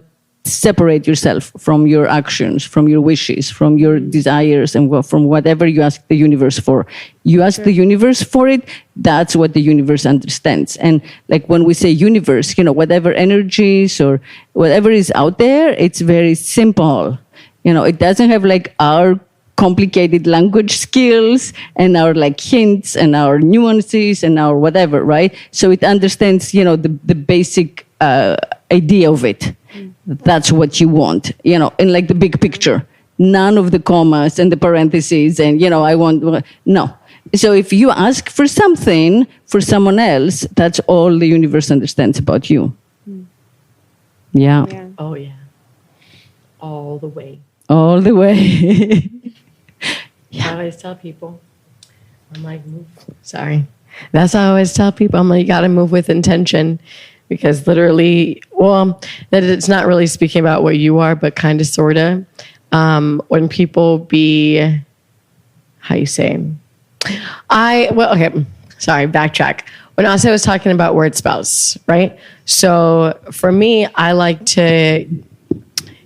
separate yourself from your actions, from your wishes, from your desires, and from whatever you ask the universe for. You ask the universe for it, that's what the universe understands. And like when we say universe, whatever energies or whatever is out there, it's very simple. It doesn't have like our complicated language skills and our like hints and our nuances and our whatever, right? So it understands, the basic idea of it. That's what you want, in like the big picture. None of the commas and the parentheses and, I want, no. So if you ask for something for someone else, that's all the universe understands about you. Yeah. Oh, yeah. All the way. All the way. I always tell people, I'm like, move. Sorry. That's how I always tell people. I'm like, you got to move with intention. Because literally, that it's not really speaking about what you are, but kind of, sort of. When people how you say? Sorry, backtrack. When Asa was talking about word spells, right? So for me, I like to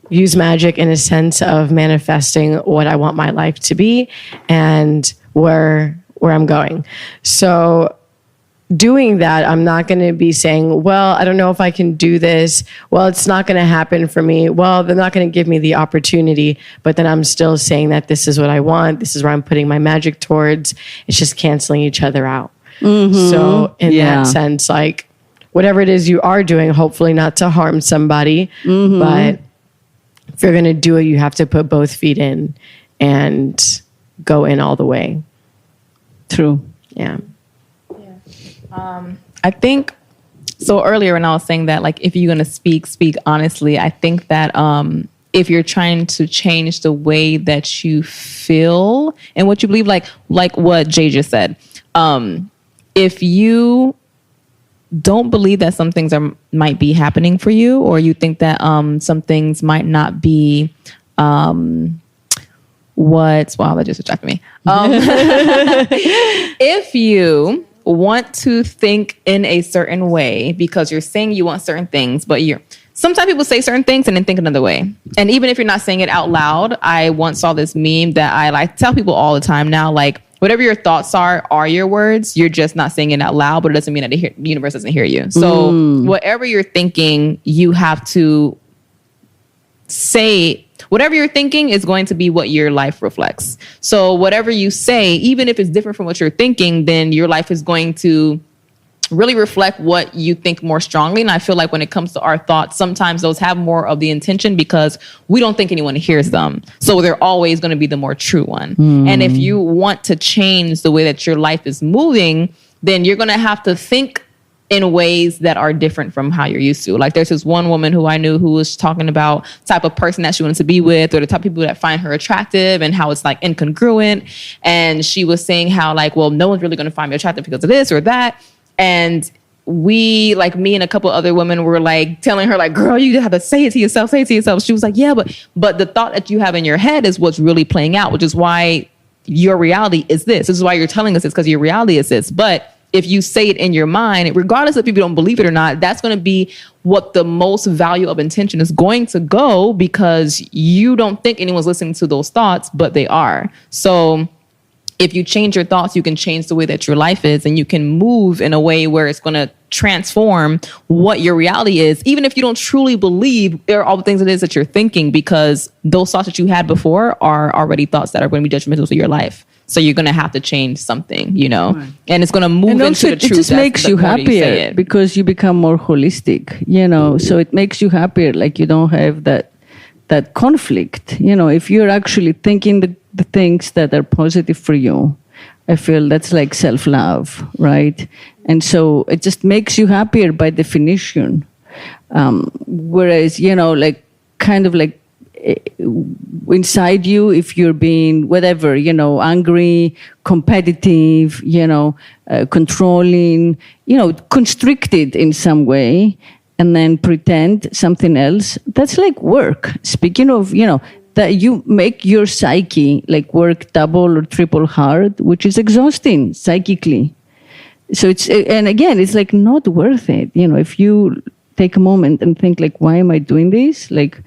use magic in a sense of manifesting what I want my life to be and where I'm going. So doing that, I'm not going to be saying, well, I don't know if I can do this. Well, it's not going to happen for me. Well, they're not going to give me the opportunity, but then I'm still saying that this is what I want. This is where I'm putting my magic towards. It's just canceling each other out. Mm-hmm. So in that sense, like whatever it is you are doing, hopefully not to harm somebody, but if you're going to do it, you have to put both feet in and go in all the way. True. Yeah. I think so. Earlier, when I was saying that, like, if you're going to speak honestly, I think that if you're trying to change the way that you feel and what you believe, like what Jay just said, if you don't believe that some things might be happening for you, or you think that some things might not be that just distracted me. If you want to think in a certain way because you're saying you want certain things, but sometimes people say certain things and then think another way. And even if you're not saying it out loud, I once saw this meme that I like tell people all the time now, like, whatever your thoughts are your words. You're just not saying it out loud, but it doesn't mean that the universe doesn't hear you. So whatever you're thinking, you have to say, whatever you're thinking is going to be what your life reflects. So whatever you say, even if it's different from what you're thinking, then your life is going to really reflect what you think more strongly. And I feel like when it comes to our thoughts, sometimes those have more of the intention because we don't think anyone hears them. So they're always going to be the more true one. And if you want to change the way that your life is moving, then you're going to have to think in ways that are different from how you're used to. Like there's this one woman who I knew who was talking about type of person that she wanted to be with, or the type of people that find her attractive, and how it's like incongruent. And she was saying how like, well, no one's really going to find me attractive because of this or that. And we, like me and a couple other women, were like telling her like, girl, you have to say it to yourself, say it to yourself. She was like, yeah, but the thought that you have in your head is what's really playing out, which is why your reality is this. This is why you're telling us this, because your reality is this. But if you say it in your mind, regardless if people don't believe it or not, that's going to be what the most value of intention is going to go, because you don't think anyone's listening to those thoughts, but they are. So if you change your thoughts, you can change the way that your life is, and you can move in a way where it's going to transform what your reality is, even if you don't truly believe there are all the things it is that you're thinking, because those thoughts that you had before are already thoughts that are going to be judgmental to your life. So you're going to have to change something, you know, right. And it's going to move into the truth. It just makes you happier because you become more holistic, you know, so it makes you happier. Like you don't have that conflict, you know, if you're actually thinking the things that are positive for you. I feel that's like self-love, right? And so it just makes you happier by definition. Whereas, you know, like kind of like inside you, if you're being whatever, you know, angry, competitive, you know, controlling, you know, constricted in some way, and then pretend something else, that's like work. Speaking of, you know, that you make your psyche like work double or triple hard, which is exhausting psychically. So and again, it's like not worth it. You know, if you take a moment and think like, why am I doing this? Like,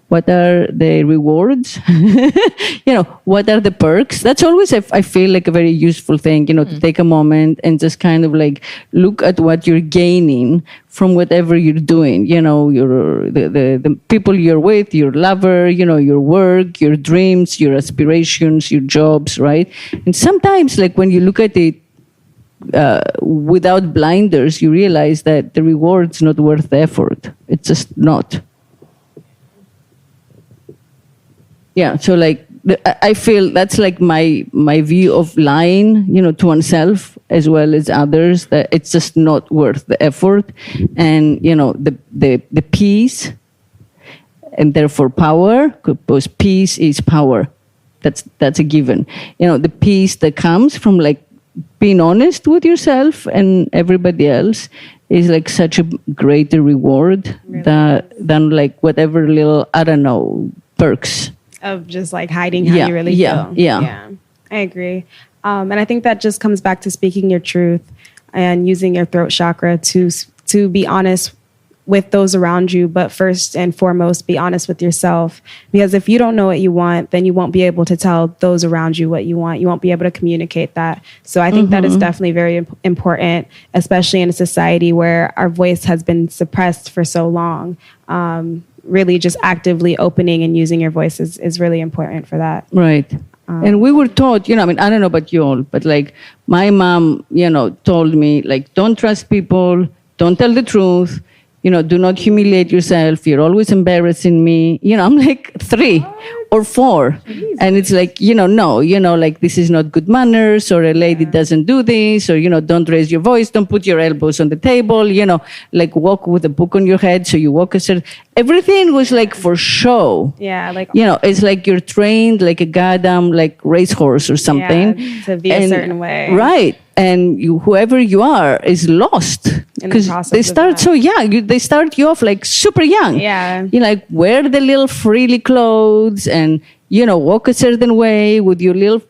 what are the rewards? You know, what are the perks? That's always, I feel like a very useful thing, you know, to take a moment and just kind of like look at what you're gaining from whatever you're doing. You know, the people you're with, your lover, you know, your work, your dreams, your aspirations, your jobs, right? And sometimes, like when you look at it without blinders, you realize that the reward's not worth the effort. It's just not. Yeah, so like I feel that's like my view of lying, you know, to oneself as well as others, that it's just not worth the effort, and you know the peace, and therefore power, because peace is power. That's a given. You know, the peace that comes from like being honest with yourself and everybody else is like such a greater reward than like whatever little, I don't know, perks. Of just like hiding how you really feel. Yeah, I agree. And I think that just comes back to speaking your truth and using your throat chakra to be honest with those around you, but first and foremost, be honest with yourself. Because if you don't know what you want, then you won't be able to tell those around you what you want. You won't be able to communicate that. So I think that is definitely very important, especially in a society where our voice has been suppressed for so long. Really just actively opening and using your voice is really important for that. Right. And we were taught, you know, I mean, I don't know about you all, but like my mom, you know, told me like, don't trust people, don't tell the truth, you know, do not humiliate yourself. You're always embarrassing me. You know, I'm like 3 or 4. And it's like, no, like this is not good manners, or a lady doesn't do this, or, don't raise your voice, don't put your elbows on the table, like walk with a book on your head. So you walk a certain, everything was like for show. Yeah. Like, it's like you're trained like a goddamn like racehorse or something. Yeah, to be a certain way. Right. And whoever you are is lost because they start so young. They start you off like super young. Yeah. You like wear the little frilly clothes and, walk a certain way with your little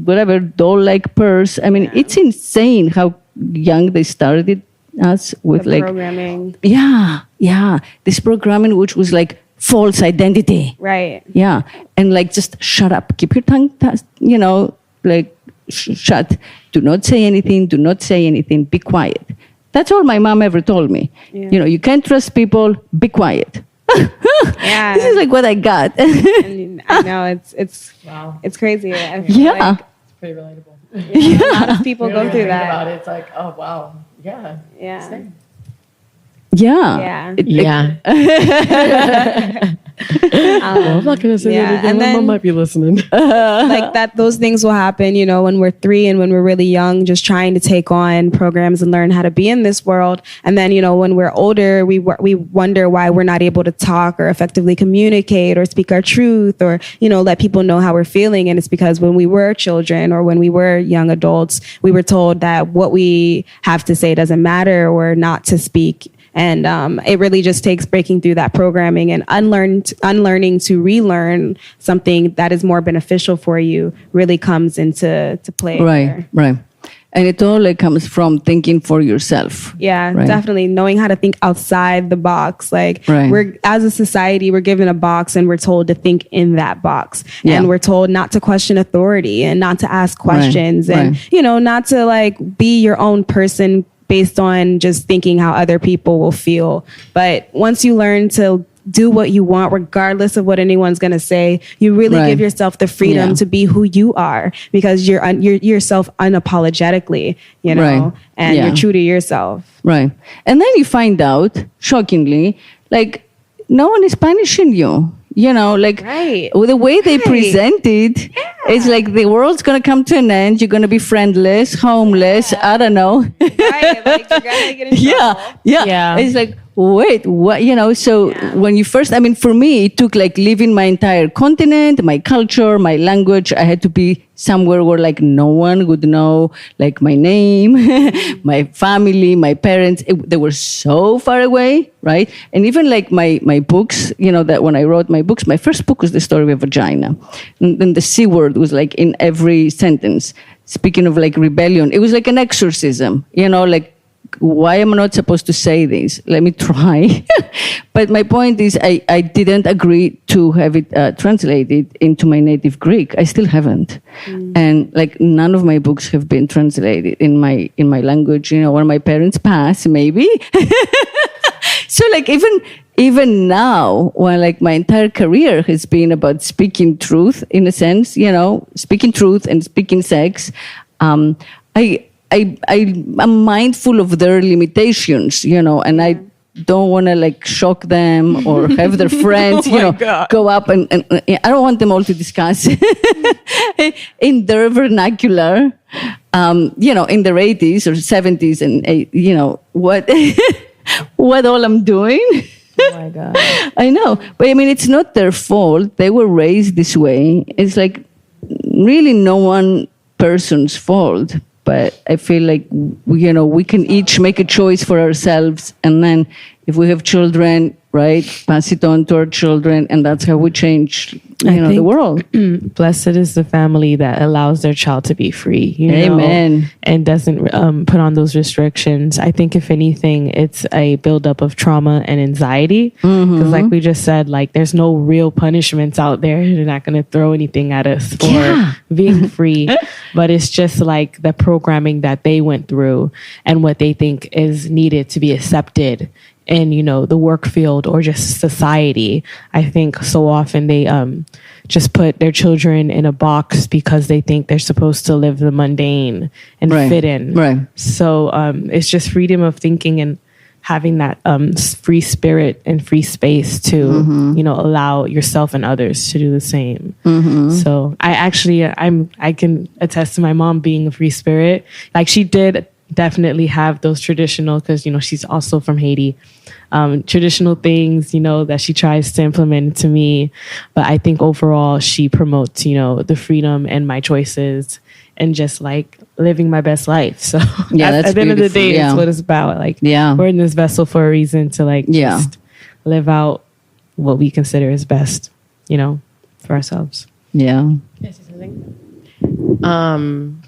whatever doll-like purse. I mean, it's insane how young they started us with the programming. Yeah. This programming, which was like false identity. Right. Yeah. And like, just shut up. Keep your tongue, like shut. Do not say anything. Do not say anything. Be quiet. That's all my mom ever told me. Yeah. You can't trust people. Be quiet. Yeah. This is like what I got. And I know it's crazy. Yeah. Like it's pretty relatable. A lot of people go through that. About it. It's like, oh wow. Yeah. Yeah. Same. Yeah. I'm not gonna say anything. And My then, mom might be listening. like that, those things will happen, when we're 3 and when we're really young, just trying to take on programs and learn how to be in this world. And then, when we're older, we wonder why we're not able to talk or effectively communicate or speak our truth or, let people know how we're feeling. And it's because when we were children or when we were young adults, we were told that what we have to say doesn't matter or not to speak. And it really just takes breaking through that programming and unlearning to relearn something that is more beneficial for you really comes into play. Right. And it all comes from thinking for yourself. Yeah, right? Definitely. Knowing how to think outside the box. Like we're, as a society, we're given a box and we're told to think in that box. Yeah. And we're told not to question authority and not to ask questions and, not to like be your own person based on just thinking how other people will feel. But once you learn to do what you want, regardless of what anyone's going to say, you really give yourself the freedom to be who you are because you're yourself unapologetically, and you're true to yourself. Right. And then you find out, shockingly, like no one is punishing you. With the way they present it, it's like the world's going to come to an end. You're going to be friendless, homeless. I don't know. Right. Like you're going to get in trouble. Yeah. It's like, wait, what? So when you first, for me, it took like leaving my entire continent, my culture, my language. I had to be somewhere where like no one would know like my name, my family, my parents. They were so far away, right? And even like my books, that when I wrote my books, my first book was The Story of a Vagina. And then the C word was like in every sentence. Speaking of like rebellion, it was like an exorcism, like, why am I not supposed to say this? Let me try. But my point is, I didn't agree to have it translated into my native Greek. I still haven't. And like none of my books have been translated in my language, when my parents pass, maybe. So like even now, when like my entire career has been about speaking truth, in a sense, speaking truth and speaking sex, I'm mindful of their limitations, and I don't want to like shock them or have their friends, go up and I don't want them all to discuss in their vernacular, in their 80s or 70s and, what all I'm doing. Oh my God. I know. But it's not their fault. They were raised this way. It's like really no one person's fault. But I feel like, we can each make a choice for ourselves. And then if we have children, right, pass it on to our children. And that's how we change, the world. Blessed is the family that allows their child to be free, Amen. And doesn't put on those restrictions. I think if anything, it's a buildup of trauma and anxiety. Because like we just said, like there's no real punishments out there. They're not going to throw anything at us for being free. But it's just like the programming that they went through and what they think is needed to be accepted in, the work field or just society. I think so often they just put their children in a box because they think they're supposed to live the mundane and fit in. Right. So it's just freedom of thinking and having that free spirit and free space to, you know, allow yourself and others to do the same. So I can attest to my mom being a free spirit. Like, she did definitely have those traditional, because, you know, she's also from Haiti, traditional things, you know, that she tries to implement to me. But I think overall she promotes, you know, the freedom and my choices and just like living my best life. So that's at the end of the day, it's what it's about. Like, we're in this vessel for a reason to like just live out what we consider is best, you know, for ourselves. Can I say something?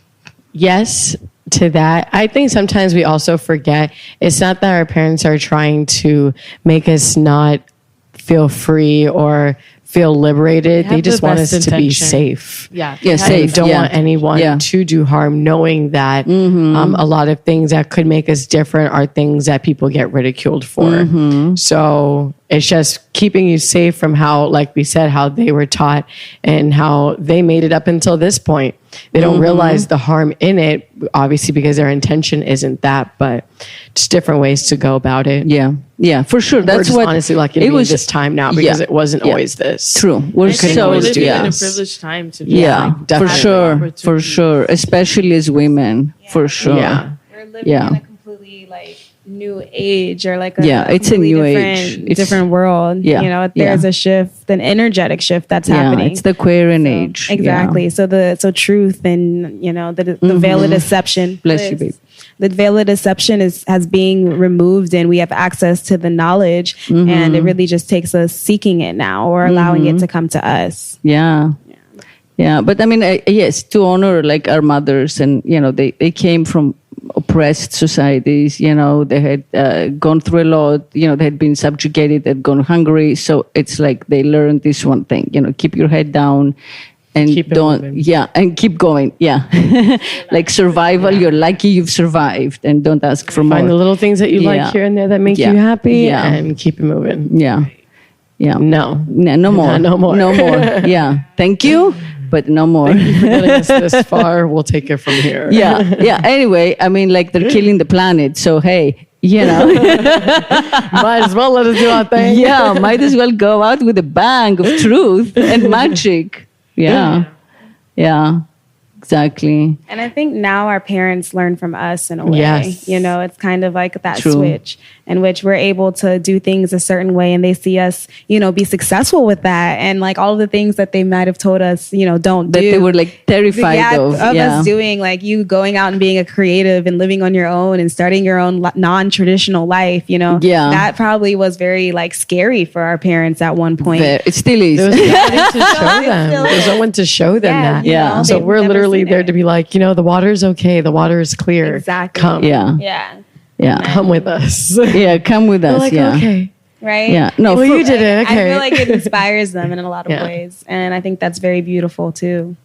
Yes, to that. I think sometimes we also forget it's not that our parents are trying to make us not feel free or feel liberated. They just want us to be safe. Safe. They don't want anyone to do harm, knowing that a lot of things that could make us different are things that people get ridiculed for. So it's just keeping you safe from how, like we said, how they were taught and how they made it up until this point. They don't realize the harm in it, obviously, because their intention isn't that, but just different ways to go about it. Yeah, for sure. That's what honestly lucky to be this time now, because it wasn't always this. True. We're so living in a privileged time to do for sure, especially as women, for sure. We're living in a completely like new age, or like it's a new age, different world. You know, there's a shift, an energetic shift that's happening. It's the queering age. Exactly. So truth and, you know, the veil of deception. Bless you, babe. The veil of deception has being removed, and we have access to the knowledge, and it really just takes us seeking it now, or allowing it to come to us. Yeah. But I mean, yes, to honor like our mothers, and, you know, they came from oppressed societies, you know, they had gone through a lot, you know, they had been subjugated, they'd gone hungry. So it's like they learned this one thing, you know, keep your head down and and keep going. Like survival, you're lucky you've survived, and don't ask for more. Find the little things that you like here and there that make you happy, and keep it moving. No more. Thank you, but no more. Thank you for getting us this far. We'll take it from here. Anyway, I mean, like, they're killing the planet, so hey, you know, might as well let us do our thing. Might as well go out with a bang of truth and magic. Exactly. And I think now our parents learn from us in a way. You know, it's kind of like that switch in which we're able to do things a certain way, and they see us, you know, be successful with that. And like all of the things that they might have told us, you know, don't that do. They were like terrified of us doing, like you going out and being a creative and living on your own and starting your own non-traditional life, you know. That probably was very like scary for our parents at one point. It still is. There's no one to show them that. You know, so we're literally there to be like, you know, the water's okay, the water is clear. Exactly. Come. Come with us. Come with us. Like, okay. Right? No, you did it. Okay. I feel like it inspires them in a lot of ways. And I think that's very beautiful too.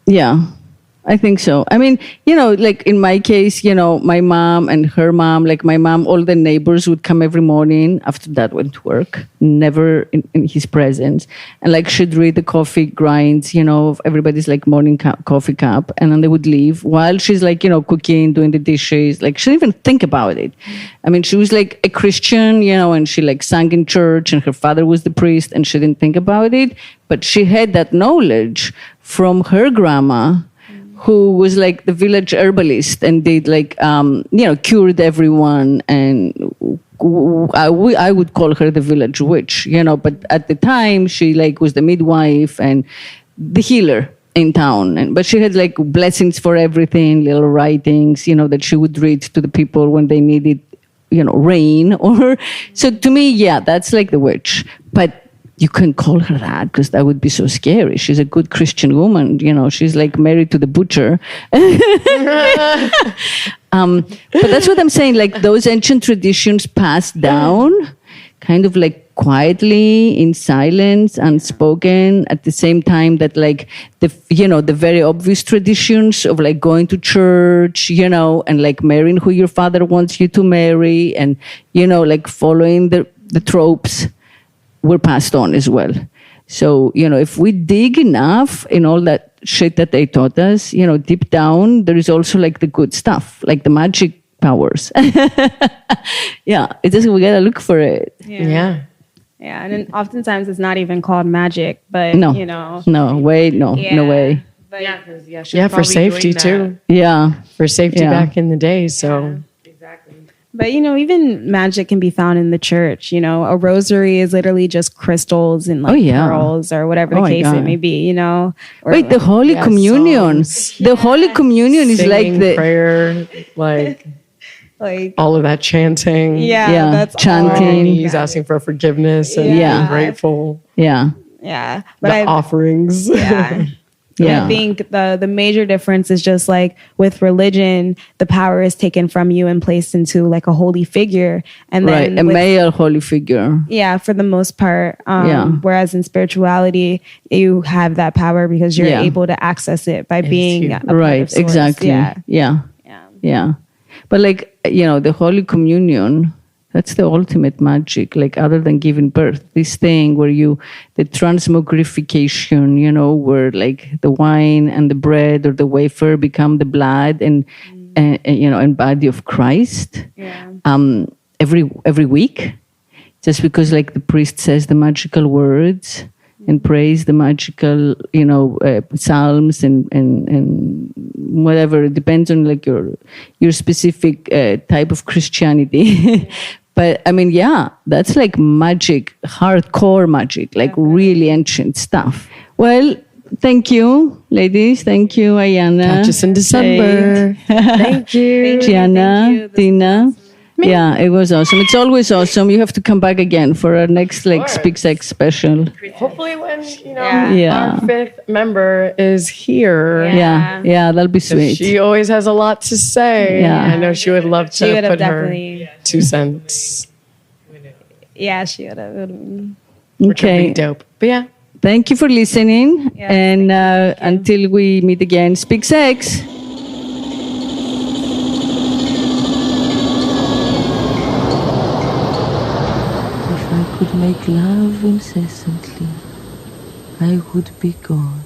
I think so. I mean, you know, like in my case, you know, my mom and her mom, like my mom, all the neighbors would come every morning. After that, went to work, never in his presence. And like she'd read the coffee grinds, you know, of everybody's like morning coffee cup. And then they would leave while she's like, you know, cooking, doing the dishes. Like she didn't even think about it. I mean, she was like a Christian, you know, and she like sang in church, and her father was the priest, and she didn't think about it. But she had that knowledge from her grandma, who was like the village herbalist and did like, you know, cured everyone. And I would call her the village witch, you know, but at the time she like was the midwife and the healer in town. But she had like blessings for everything, little writings, you know, that she would read to the people when they needed, you know, rain or, so to me, that's like the witch. But you couldn't call her that because that would be so scary. She's a good Christian woman, you know. She's like married to the butcher. But that's what I'm saying. Like those ancient traditions passed down, kind of like quietly, in silence, unspoken. At the same time that like the, you know, the very obvious traditions of like going to church, you know, and like marrying who your father wants you to marry, and you know, like following the tropes, were passed on as well. So, you know, if we dig enough in all that shit that they taught us, you know, deep down, there is also like the good stuff, like the magic powers. Yeah, it doesn't. We gotta look for it. Yeah. Yeah, and then oftentimes it's not even called magic, but No, you know, no way, no way. But Yeah, for safety too. Yeah, For safety back in the day. So Exactly. But, you know, even magic can be found in the church. You know, a rosary is literally just crystals and like pearls or whatever the case it may be, you know. Or wait, the Holy Communion. The Holy Communion is like the prayer, like all of that chanting. Yeah, that's chanting. He's asking for forgiveness and being grateful. Yeah. Yeah. But offerings. Yeah. Yeah. I think the major difference is just like with religion, the power is taken from you and placed into like a holy figure. And then a male holy figure. Yeah, for the most part. Whereas in spirituality, you have that power because you're able to access it by being a part of source. Exactly. Yeah. But like, you know, the Holy Communion, that's the ultimate magic, like other than giving birth, this thing where the transmogrification, you know, where like the wine and the bread or the wafer become the blood and you know, and body of Christ. Every week, just because like the priest says the magical words and prays the magical, you know, psalms and whatever. It depends on like your specific type of Christianity. But I mean, that's like magic, hardcore magic, like really ancient stuff. Well, thank you, ladies. Thank you, Ayana. Catch us in December. Thank you. Gianna, Tina. Yeah, it was awesome. It's always awesome. You have to come back again for our next like Speak Sex special. Hopefully when, you know, our fifth member is here. Yeah, that'll be sweet. She always has a lot to say. Yeah. I know she would love to put her 2 cents. Yeah, she would have. Which would be dope. But yeah. Thank you for listening. And until we meet again, Speak Sex. If I could make love incessantly, I would be God.